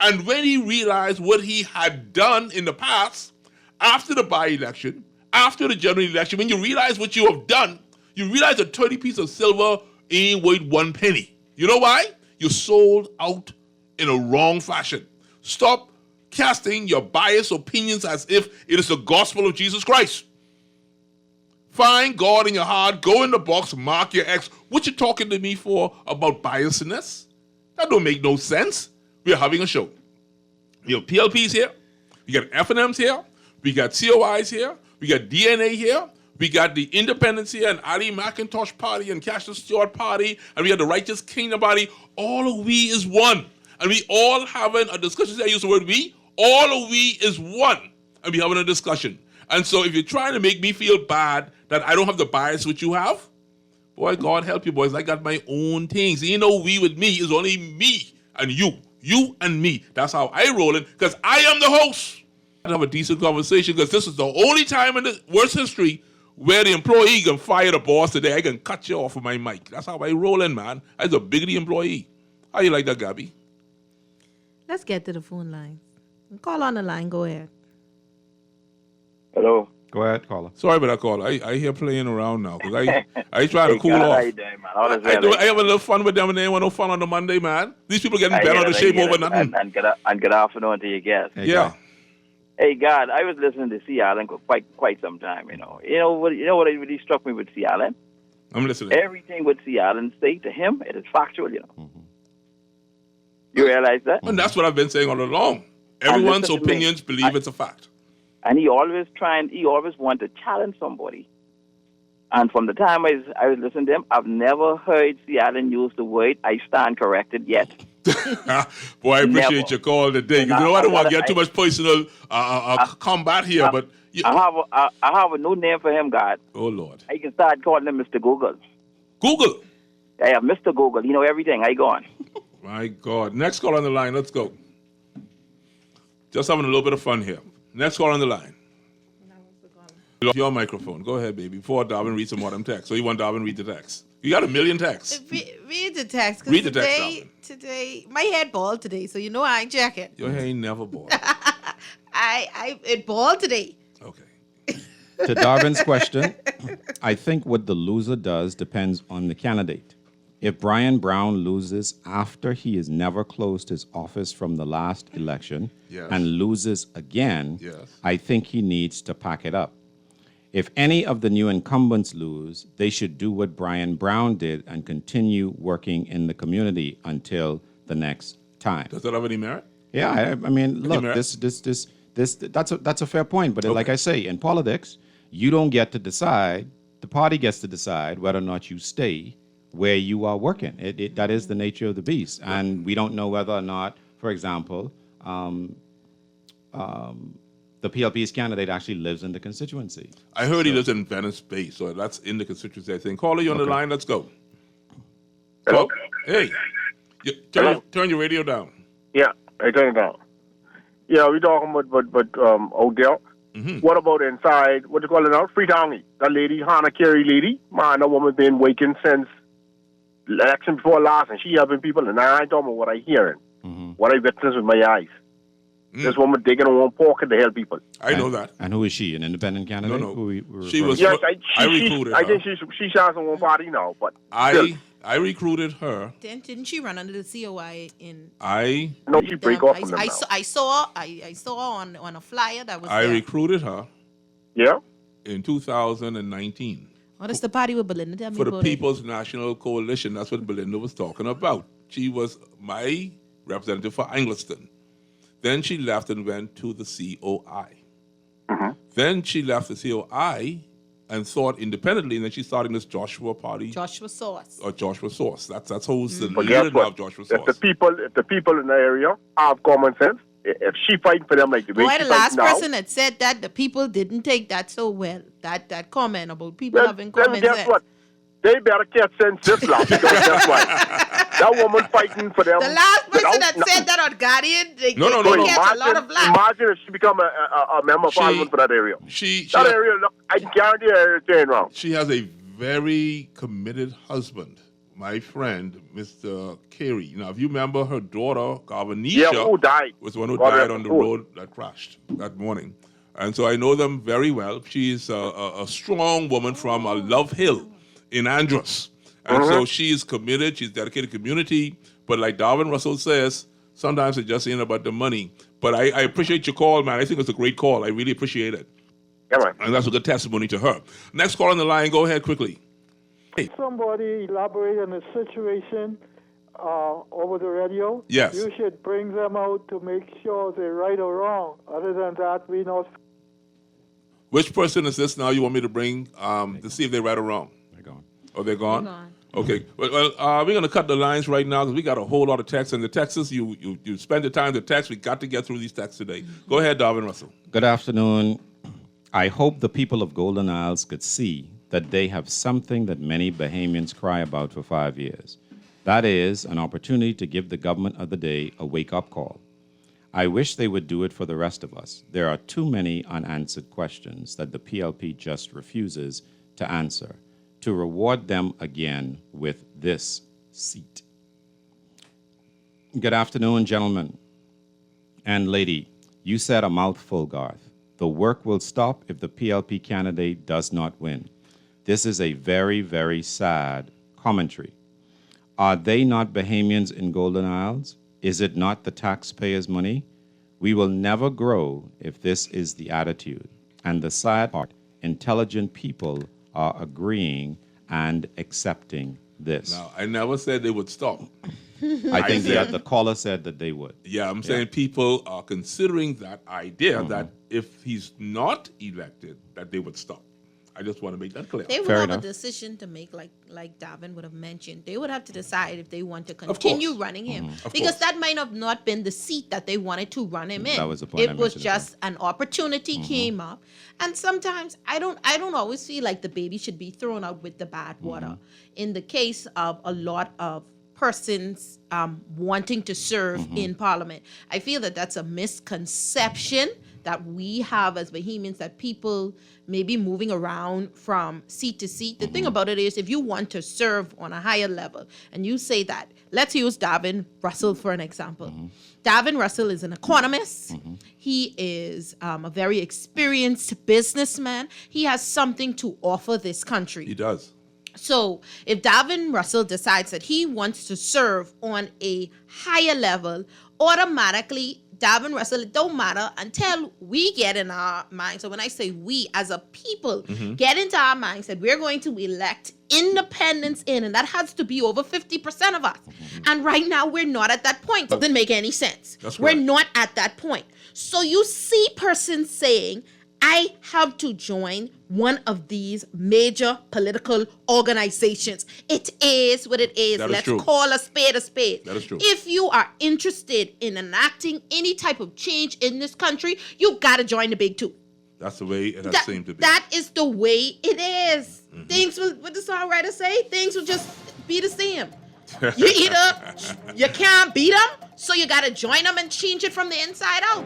And when he realized what he had done in the past, after the by-election, after the general election, when you realize what you have done, you realize that 30 pieces of silver ain't worth 1 penny. You know why? You sold out in a wrong fashion. Stop casting your biased opinions as if it is the gospel of Jesus Christ. Find God in your heart, go in the box, mark your X. What you talking to me for about biasness? That don't make no sense. We're having a show. We have PLPs here, we got F&Ms here, we got COIs here, we got DNA here, we got the Independents here, and Ali McIntosh Party, and Cassius Stewart Party, and we got the Righteous Kingdom Party. All of we is one. And we all having a discussion. I use the word we. All of we is one. And we having a discussion. And so if you're trying to make me feel bad that I don't have the bias which you have, boy, God help you, boys. I got my own things. You know, we with me is only me and you. You and me. That's how I roll in, because I am the host. I have a decent conversation, because this is the only time in the world's history where the employee can fire the boss today. I can cut you off of my mic. That's how I roll in, man. I'm a biggity employee. How you like that, Gabby? Let's get to the phone line. Call on the line. Go ahead. Hello. Go ahead, caller. Sorry about that, caller. I hear playing around now, because I try to cool God, off. how you doing, man? All is well, I have a little fun with them, and they ain't want no fun on the Monday, man. These people getting bent out of shape over nothing. And good afternoon to you guys. Yeah. Hey, God, I was listening to C. Allen for quite some time, You know what really struck me with C. Allen? I'm listening. Everything with C. Allen say to him, it is factual, You realize that? And that's what I've been saying all along. Everyone's opinions believe it's a fact. And he always want to challenge somebody. And from the time I was listening to him, I've never heard C. Allen use the word, I stand corrected yet. Boy, I appreciate your call today. Because I don't want to get too much personal combat here, but... I have a new name for him, God. Oh, Lord. I can start calling him Mr. Google. Google? Yeah, Mr. Google. You know everything. How you going? My God. Next call on the line. Let's go. Just having a little bit of fun here. Next call on the line. Your microphone. Go ahead, baby. Before Darwin reads some more of them texts. So you want Darwin read the text. You got 1 million texts. Read the text. Read the text, Darwin. Today, my head bald today, so you know I ain't checking. Your hair ain't never bald. It bald today. To Darwin's question, I think what the loser does depends on the candidate. If Brian Brown loses after he has never closed his office from the last election and loses again, I think he needs to pack it up. If any of the new incumbents lose, they should do what Brian Brown did and continue working in the community until the next time. Does that have any merit? Yeah, I mean, look, that's a fair point. But like I say, in politics, you don't get to decide. The party gets to decide whether or not you stay where you are working. That is the nature of the beast. And we don't know whether or not, for example, the PLP's candidate actually lives in the constituency. I heard he lives in Venice Bay, so that's in the constituency, I think. Caller, you on the line? Let's go. Hello? Hey. Turn your radio down. Yeah, I turn it down. Yeah, we're talking about out there. Mm-hmm. What about inside, what you call it now? Freetown. That lady, Hannah Carey lady, man, that woman been waking since election before last, and she helping people, and I ain't talking about what I hearing, what I witnessed with my eyes. This woman digging her own pocket to help people. I know that. And who is she? An independent candidate? No. She was. Yes, I recruited her. I think she has her own party now, but I recruited her. Didn't she run under the COI in? No, she break off from them now. I saw her on a flyer that was. I recruited her. Yeah. In 2019. What is the party with Belinda? Tell me For the about People's National Coalition. That's what Belinda was talking about. She was my representative for Angliston. Then she left and went to the COI. Then she left the COI and thought independently, and then she's starting this Joshua Party. Joshua Sauce. Or Joshua Sauce. That's who's the But leader guess now what? of Joshua If Sauce. the people in the area have common sense, if she fighting for them like the way Boy, she the fighting last now, person that said that, the people didn't take that so well. That comment about people having then common guess sense. what? They better catch sense this last because guess what? That woman fighting for them. The last person without that said that on Guardian, they No. catch a lot of flack. Imagine if she become a member of parliament for that area. That area, I guarantee her turn around. She has a very committed husband, my friend, Mr. Carey. Now, if you remember, her daughter, Garvanisha, who died. was the one who God died rest on the her soul. road that crashed that morning. And so I know them very well. She's a strong woman from Love Hill in Andros. And so she is committed. She's dedicated to community. But like Darwin Russell says, sometimes it just ain't about the money. But I appreciate your call, man. I think it's a great call. I really appreciate it. Yeah, man. And that's a good testimony to her. Next call on the line. Go ahead quickly. Hey. Somebody elaborate on the situation over the radio. Yes. You should bring them out to make sure they're right or wrong. Other than that, we not. Which person is this now you want me to bring to see if they're right or wrong? They're gone. Oh, they're gone? Okay. Well, we're going to cut the lines right now because we got a whole lot of texts. And the texts, you spend the time to text. We got to get through these texts today. Go ahead, Darwin Russell. Good afternoon. I hope the people of Golden Isles could see that they have something that many Bahamians cry about for 5 years. That is an opportunity to give the government of the day a wake-up call. I wish they would do it for the rest of us. There are too many unanswered questions that the PLP just refuses to answer. To reward them again with this seat. Good afternoon, gentlemen and lady. You said a mouthful, Garth. The work will stop if the PLP candidate does not win. This is a very, very sad commentary. Are they not Bahamians in Golden Isles? Is it not the taxpayers' money? We will never grow if this is the attitude. And the sad part, intelligent people are agreeing and accepting this. Now, I never said they would stop. I think the caller said that they would. Yeah, I'm saying people are considering that idea that if he's not elected, that they would stop. I just want to make that clear. They would have a decision to make, like Davin would have mentioned. They would have to decide if they want to continue running him. Because that might have not been the seat that they wanted to run him in. That was the point. It was just an opportunity came up. And sometimes I don't always feel like the baby should be thrown out with the bad water. In the case of a lot of persons wanting to serve in Parliament, I feel that that's a misconception that we have as Bahamians, that people may be moving around from seat to seat. The thing about it is, if you want to serve on a higher level, and you say that, let's use Darvin Russell for an example. Darvin Russell is an economist. He is a very experienced businessman. He has something to offer this country. He does. So if Darvin Russell decides that he wants to serve on a higher level, automatically Darvin Russell, it don't matter until we get in our mind. So when I say we as a people get into our minds that we're going to elect independents in, and that has to be over 50% of us. And right now we're not at that point. It doesn't make any sense. We're not at that point. So you see persons saying, I have to join one of these major political organizations. It is what it is. Let's call a spade a spade. That is true. If you are interested in enacting any type of change in this country, you got to join the big two. That's the way it has seemed to be. That is the way it is. Things will, what the songwriter say? Things will just be the same. You can't beat them, so you got to join them and change it from the inside out.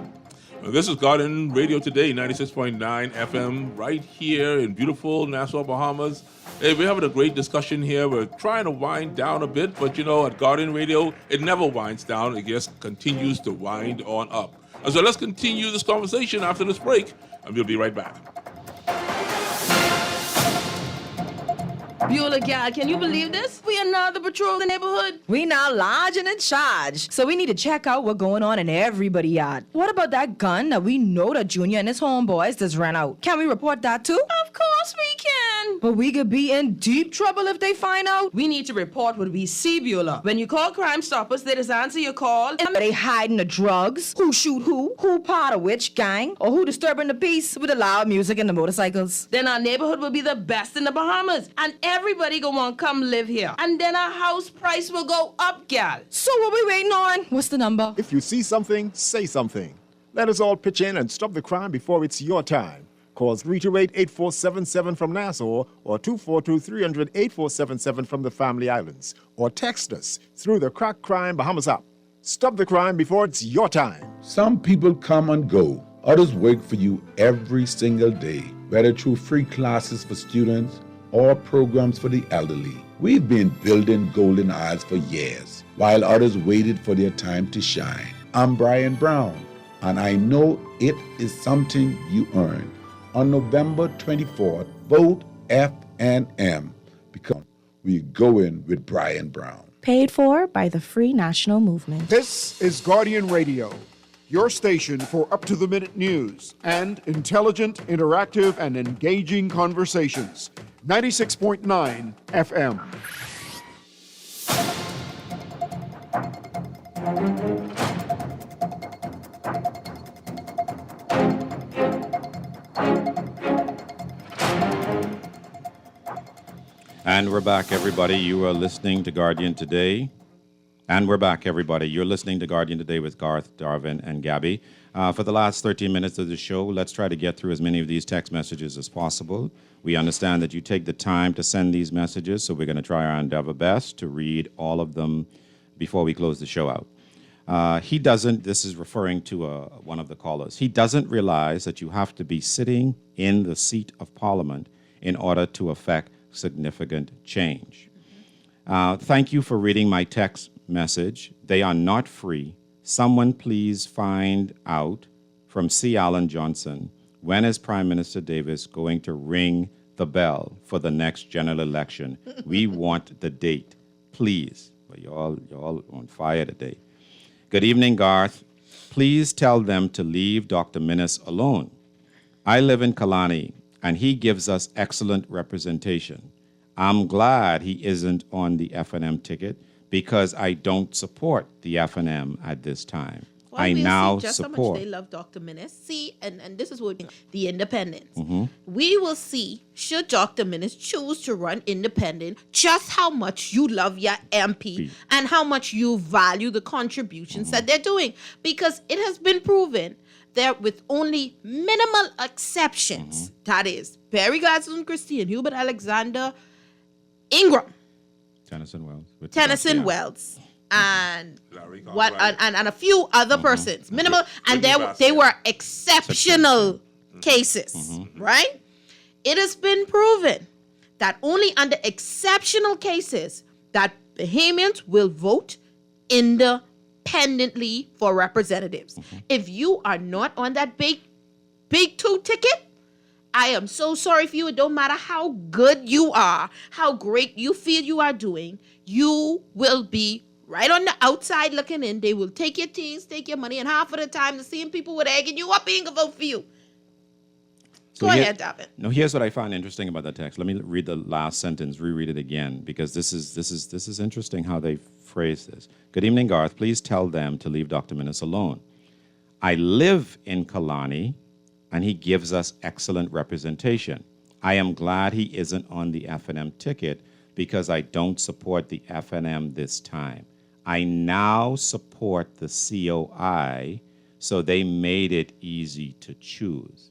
This is Garden Radio Today, 96.9 FM, right here in beautiful Nassau, Bahamas. Hey, we're having a great discussion here. We're trying to wind down a bit, but you know, at Garden Radio, it never winds down. It just continues to wind on up. And so let's continue this conversation after this break, and we'll be right back. Beulah gal, can you believe this? We are now the patrol the neighborhood. We now large and in charge. So we need to check out what's going on in everybody's yard. What about that gun that we know that Junior and his homeboys just ran out? Can we report that too? Of course we can. them. But we could be in deep trouble if they find out. We need to report what we see, Beulah. When you call Crime Stoppers, they just answer your call. Are they hiding the drugs? Who shoot who part of which gang, or who disturbing the peace with the loud music and the motorcycles? Then our neighborhood will be the best in the Bahamas, and everybody gonna want to come live here. And then our house price will go up, gal. So what we waiting on? What's the number? If you see something, say something. Let us all pitch in and stop the crime before it's your time. Call 328-8477 from Nassau or 242-300-8477 from the Family Islands. Or text us through the Crack Crime Bahamas app. Stop the crime before it's your time. Some people come and go. Others work for you every single day, whether through free classes for students or programs for the elderly. We've been building Golden Isles for years, while others waited for their time to shine. I'm Brian Brown, and I know it is something you earned. On November 24th, vote FNM, because we're going with Brian Brown. Paid for by the Free National Movement. This is Guardian Radio, your station for up-to-the-minute news and intelligent, interactive, and engaging conversations. 96.9 FM. And we're back, everybody. You are listening to Guardian Today. And we're back, everybody. You're listening to Guardian Today with Garth, Darvin, and Gabby. For the last 13 minutes of the show, let's try to get through as many of these text messages as possible. We understand that you take the time to send these messages, so we're going to try our endeavor best to read all of them before we close the show out. He doesn't, this is referring to one of the callers, he doesn't realize that you have to be sitting in the seat of Parliament in order to affect significant change. Thank you for reading my text message. They are not free. Someone please find out from C. Allen Johnson, when is Prime Minister Davis going to ring the bell for the next general election? We want the date, please. Well, you're all on fire today. Good evening, Garth. Please tell them to leave Dr. Minnis alone. I live in Kalani, and he gives us excellent representation. I'm glad he isn't on the FNM ticket because I don't support the FNM at this time. Well, I we'll now see just support. how much they love Dr. Minnis. See, and this is what the independents. We will see, should Dr. Minnis choose to run independent, just how much you love your MP and how much you value the contributions that they're doing. Because it has been proven that with only minimal exceptions, that is, Barry Gladstone Christie and Hubert Alexander Ingram, Tennyson Wells, and and a few other persons, minimal, and they were exceptional cases, right? It has been proven that only under exceptional cases that Bahamians will vote independently for representatives. If you are not on that big two ticket, I am so sorry for you. It don't matter how good you are, how great you feel you are doing, you will be right on the outside looking in. They will take your teams, take your money, and half of the time the same people would egging you up being a vote for you. Go ahead, David. No, here's what I find interesting about the text. Let me read the last sentence, reread it again, because this is interesting how they phrase this. Good evening, Garth. Please tell them to leave Dr. Minnis alone. I live in Kalani, and he gives us excellent representation. I am glad he isn't on the FNM ticket because I don't support the FNM this time. I now support the COI, so they made it easy to choose.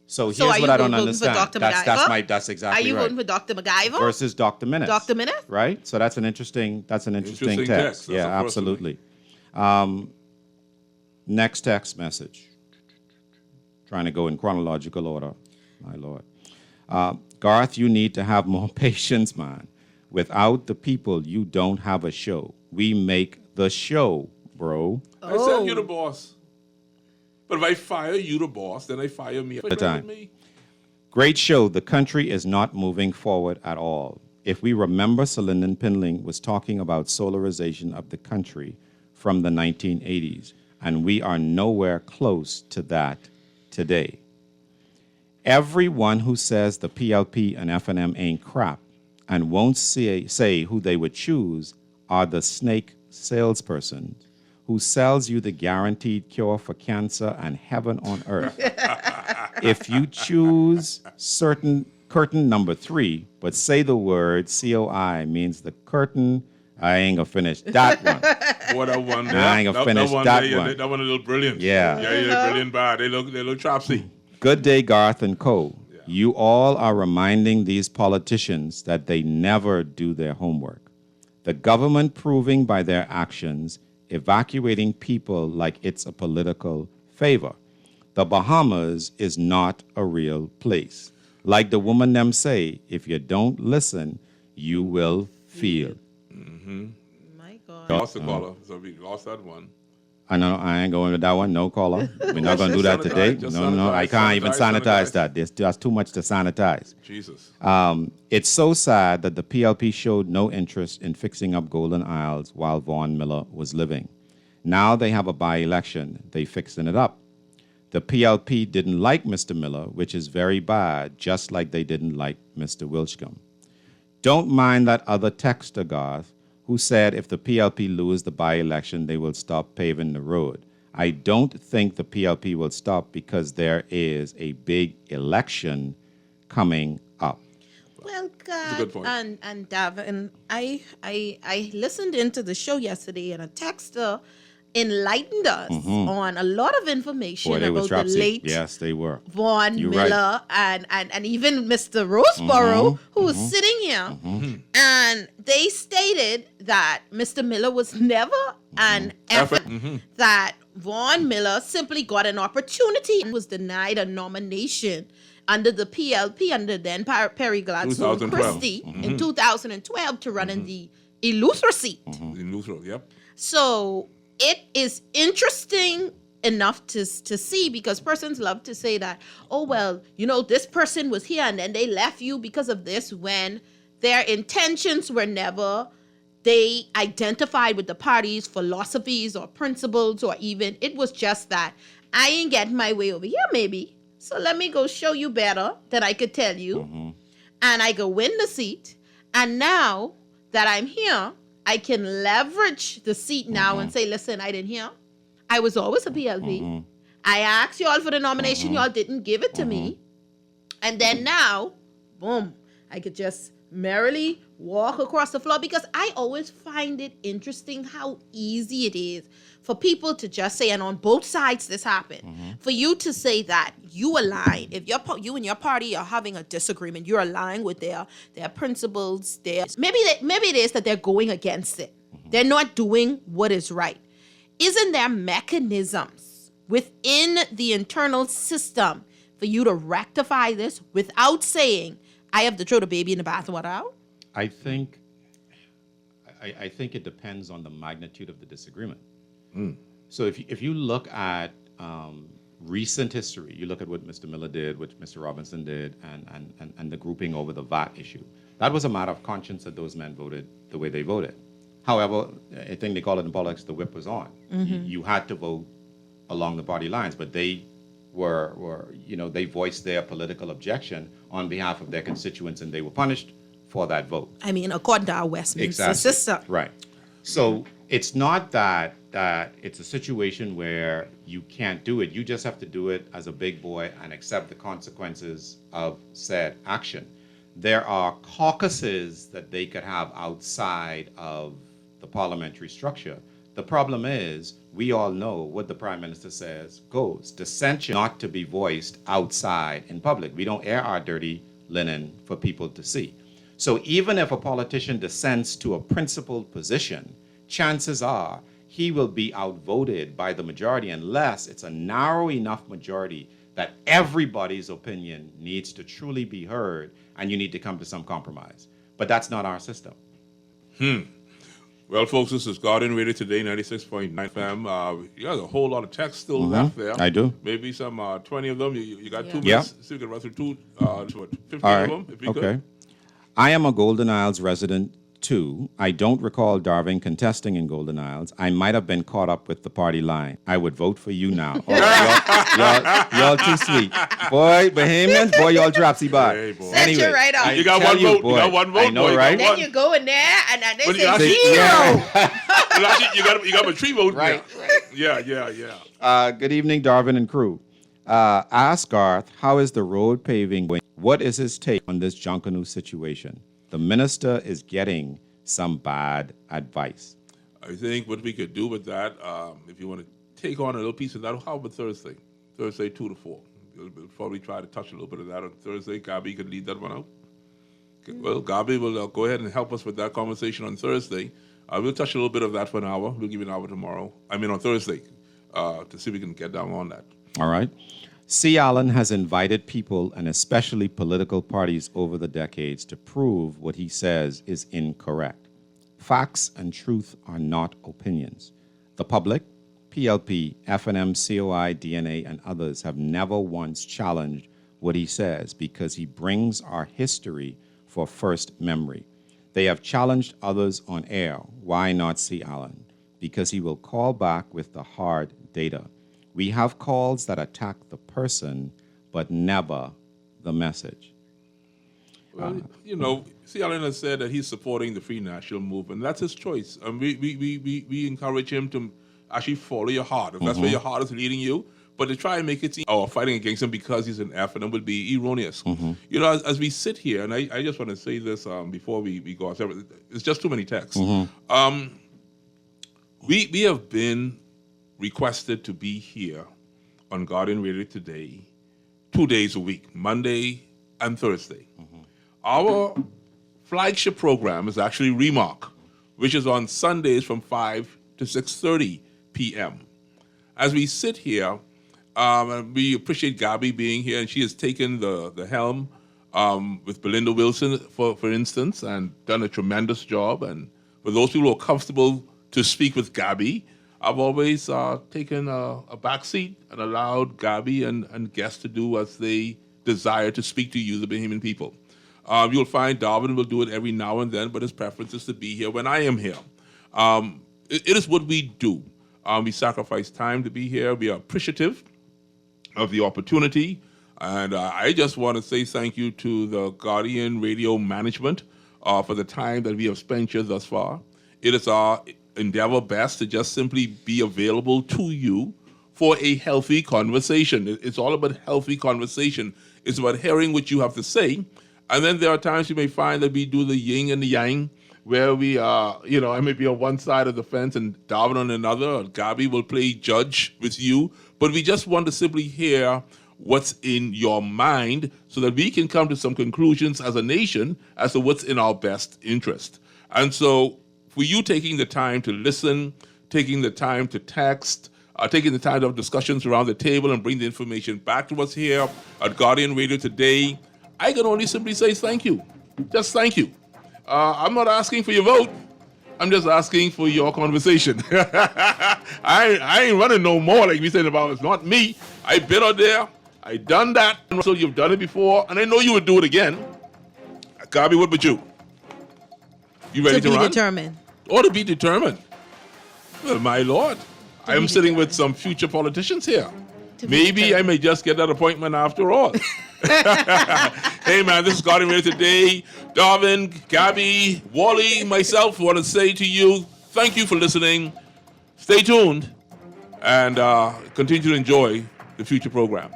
So here's what I don't understand. That's exactly right. Are you voting for Dr. MacGyver versus Dr. Minnis? Dr. Minnis, right? So that's an interesting text. That's yeah, absolutely. Next text message. Trying to go in chronological order, my Lord. Garth, you need to have more patience, man. Without the people, you don't have a show. We make the show, bro. I said you're the boss. But if I fire you, the boss, then I fire me. The time. Great show. The country is not moving forward at all. If we remember, Lyndon Pinling was talking about solarization of the country from the 1980s, and we are nowhere close to that today. Everyone who says the PLP and FNM ain't crap and won't say who they would choose are the snake salesperson who sells you the guaranteed cure for cancer and heaven on earth. If you choose certain curtain number 3, but say the word COI means the curtain, I ain't gonna finish that one. What a one! I ain't gonna finish that one. That one a little brilliant. Yeah. Yeah, brilliant. Bad. They look chopsy. Good day, Garth and Co. Yeah. You all are reminding these politicians that they never do their homework. The government proving by their actions, evacuating people like it's a political favor. The Bahamas is not a real place. Like the woman them say, if you don't listen, you will feel. Mm-hmm. My God. Lost the caller, so we lost that one. I know I ain't going with that one. No caller. We're not going to do that today. No. I can't even sanitize that. There's just too much to sanitize. Jesus. It's so sad that the PLP showed no interest in fixing up Golden Isles while Vaughn Miller was living. Now they have a by-election. They fixing it up. The PLP didn't like Mr. Miller, which is very bad, just like they didn't like Mr. Wilchcomb. Don't mind that other texter, Garth, who said if the PLP lose the by-election, they will stop paving the road. I don't think the PLP will stop because there is a big election coming up. Well, God, and Davin, I listened into the show yesterday, and a texter enlightened us on a lot of information about the late Vaughn Miller and even Mr. Roseborough, who was sitting here. And they stated that Mr. Miller was never an effort, that Vaughn Miller simply got an opportunity and was denied a nomination under the PLP, under then Perry Gladstone Christie in 2012 to run in the Eleuthera seat. Eleuthera, yep. So it is interesting enough to see, because persons love to say that, oh, well, you know, this person was here and then they left you because of this, when their intentions were never, they identified with the party's philosophies or principles, or even it was just that I ain't getting my way over here maybe. So let me go show you better than I could tell you. And I go win the seat. And now that I'm here, I can leverage the seat now and say, listen, I didn't hear. I was always a PLP. I asked you all for the nomination. Y'all didn't give it to me. And then now, boom, I could just merrily walk across the floor, because I always find it interesting how easy it is for people to just say, and on both sides this happened, for you to say that you align. If you and your party are having a disagreement, you're aligned with their principles. Maybe it is that they're going against it. They're not doing what is right. Isn't there mechanisms within the internal system for you to rectify this without saying, I have to throw the baby in the bathwater out? I think it depends on the magnitude of the disagreement. So if you look at recent history, you look at what Mr. Miller did, what Mr. Robinson did, and the grouping over the VAT issue. That was a matter of conscience that those men voted the way they voted. However, I think they call it in politics, the whip was on. You had to vote along the party lines, but they they voiced their political objection on behalf of their constituents, and they were punished for that vote. I mean, according to our Westminster system. Right. So it's not that it's a situation where you can't do it. You just have to do it as a big boy and accept the consequences of said action. There are caucuses that they could have outside of the parliamentary structure. The problem is, we all know what the Prime Minister says goes. Dissension not to be voiced outside in public. We don't air our dirty linen for people to see. So even if a politician dissents to a principled position, chances are he will be outvoted by the majority, unless it's a narrow enough majority that everybody's opinion needs to truly be heard and you need to come to some compromise. But that's not our system. Well, folks, this is Guardian Radio Today, 96.9 FM. You got a whole lot of text still left there. I do. Maybe some 20 of them. You got 2 minutes. Yeah. So you can run through 15 All right. of them, if you Okay. could. I am a Golden Isles resident 2, I don't recall Darwin contesting in Golden Isles. I might have been caught up with the party line. I would vote for you now. Oh, y'all too sweet. Boy, Bahamians, boy, y'all dropsy bar. Set you right off. You got one vote. You got one vote. I know, boy. right? Then you go in there and they But say you actually- zero. you got a 3 vote. Right. Yeah. Good evening, Darwin and crew. Ask Garth, how is the road paving going? What is his take on this Junkanoo situation? The minister is getting some bad advice. I think what we could do with that, if you want to take on a little piece of that, how about Thursday? Thursday, 2 to 4. We'll probably try to touch a little bit of that on Thursday. Gabi could lead that one out. Okay, well, Gabi will go ahead and help us with that conversation on Thursday. We'll touch a little bit of that for an hour. We'll give you an hour tomorrow. On Thursday, to see if we can get down on that. All right. C. Allen has invited people, and especially political parties over the decades, to prove what he says is incorrect. Facts and truth are not opinions. The public, PLP, FNM, COI, DNA, and others have never once challenged what he says because he brings our history for first memory. They have challenged others on air. Why not C. Allen? Because he will call back with the hard data. We have calls that attack the person, but never the message. Well, C. Allen has said that he's supporting the Free National Movement. That's his choice. And we encourage him to actually follow your heart. If that's where your heart is leading you, but to try and make it seem, fighting against him because he's an FNM would be erroneous. As we sit here, and I just want to say this before we go, it's just too many texts. We have been requested to be here on Guardian Radio today 2 days a week, Monday and Thursday. Our flagship program is actually Remark, which is on Sundays from 5 to 6:30 p.m. As we sit here, we appreciate Gabi being here, and she has taken the helm with Belinda Wilson, for instance, and done a tremendous job. And for those people who are comfortable to speak with Gabi, I've always taken a back seat and allowed Gabi and guests to do as they desire to speak to you, the Bahamian people. You'll find Darwin will do it every now and then, but his preference is to be here when I am here. It is what we do. We sacrifice time to be here. We are appreciative of the opportunity. And I just want to say thank you to the Guardian Radio management for the time that we have spent here thus far. It is our endeavor best to just simply be available to you for a healthy conversation. It's all about healthy conversation. It's about hearing what you have to say. And then there are times you may find that we do the yin and the yang, where we are, I may be on one side of the fence and Darwin on another, or Gabi will play judge with you. But we just want to simply hear what's in your mind so that we can come to some conclusions as a nation as to what's in our best interest. And so for you taking the time to listen, taking the time to text, taking the time to have discussions around the table and bring the information back to us here at Guardian Radio today, I can only simply say thank you. Just thank you. I'm not asking for your vote. I'm just asking for your conversation. I ain't running no more like we said about it's not me. I've been out there. I done that. So you've done it before, and I know you would do it again. Gabi, what about you? You ready to run? To be determined. Or to be determined. Well, my Lord, I am sitting with some future politicians here. Maybe I may just get that appointment after all. Hey, man, this is Guardian Radio today. Darwin, Gabi, Wally, myself want to say to you, thank you for listening. Stay tuned and continue to enjoy the future program.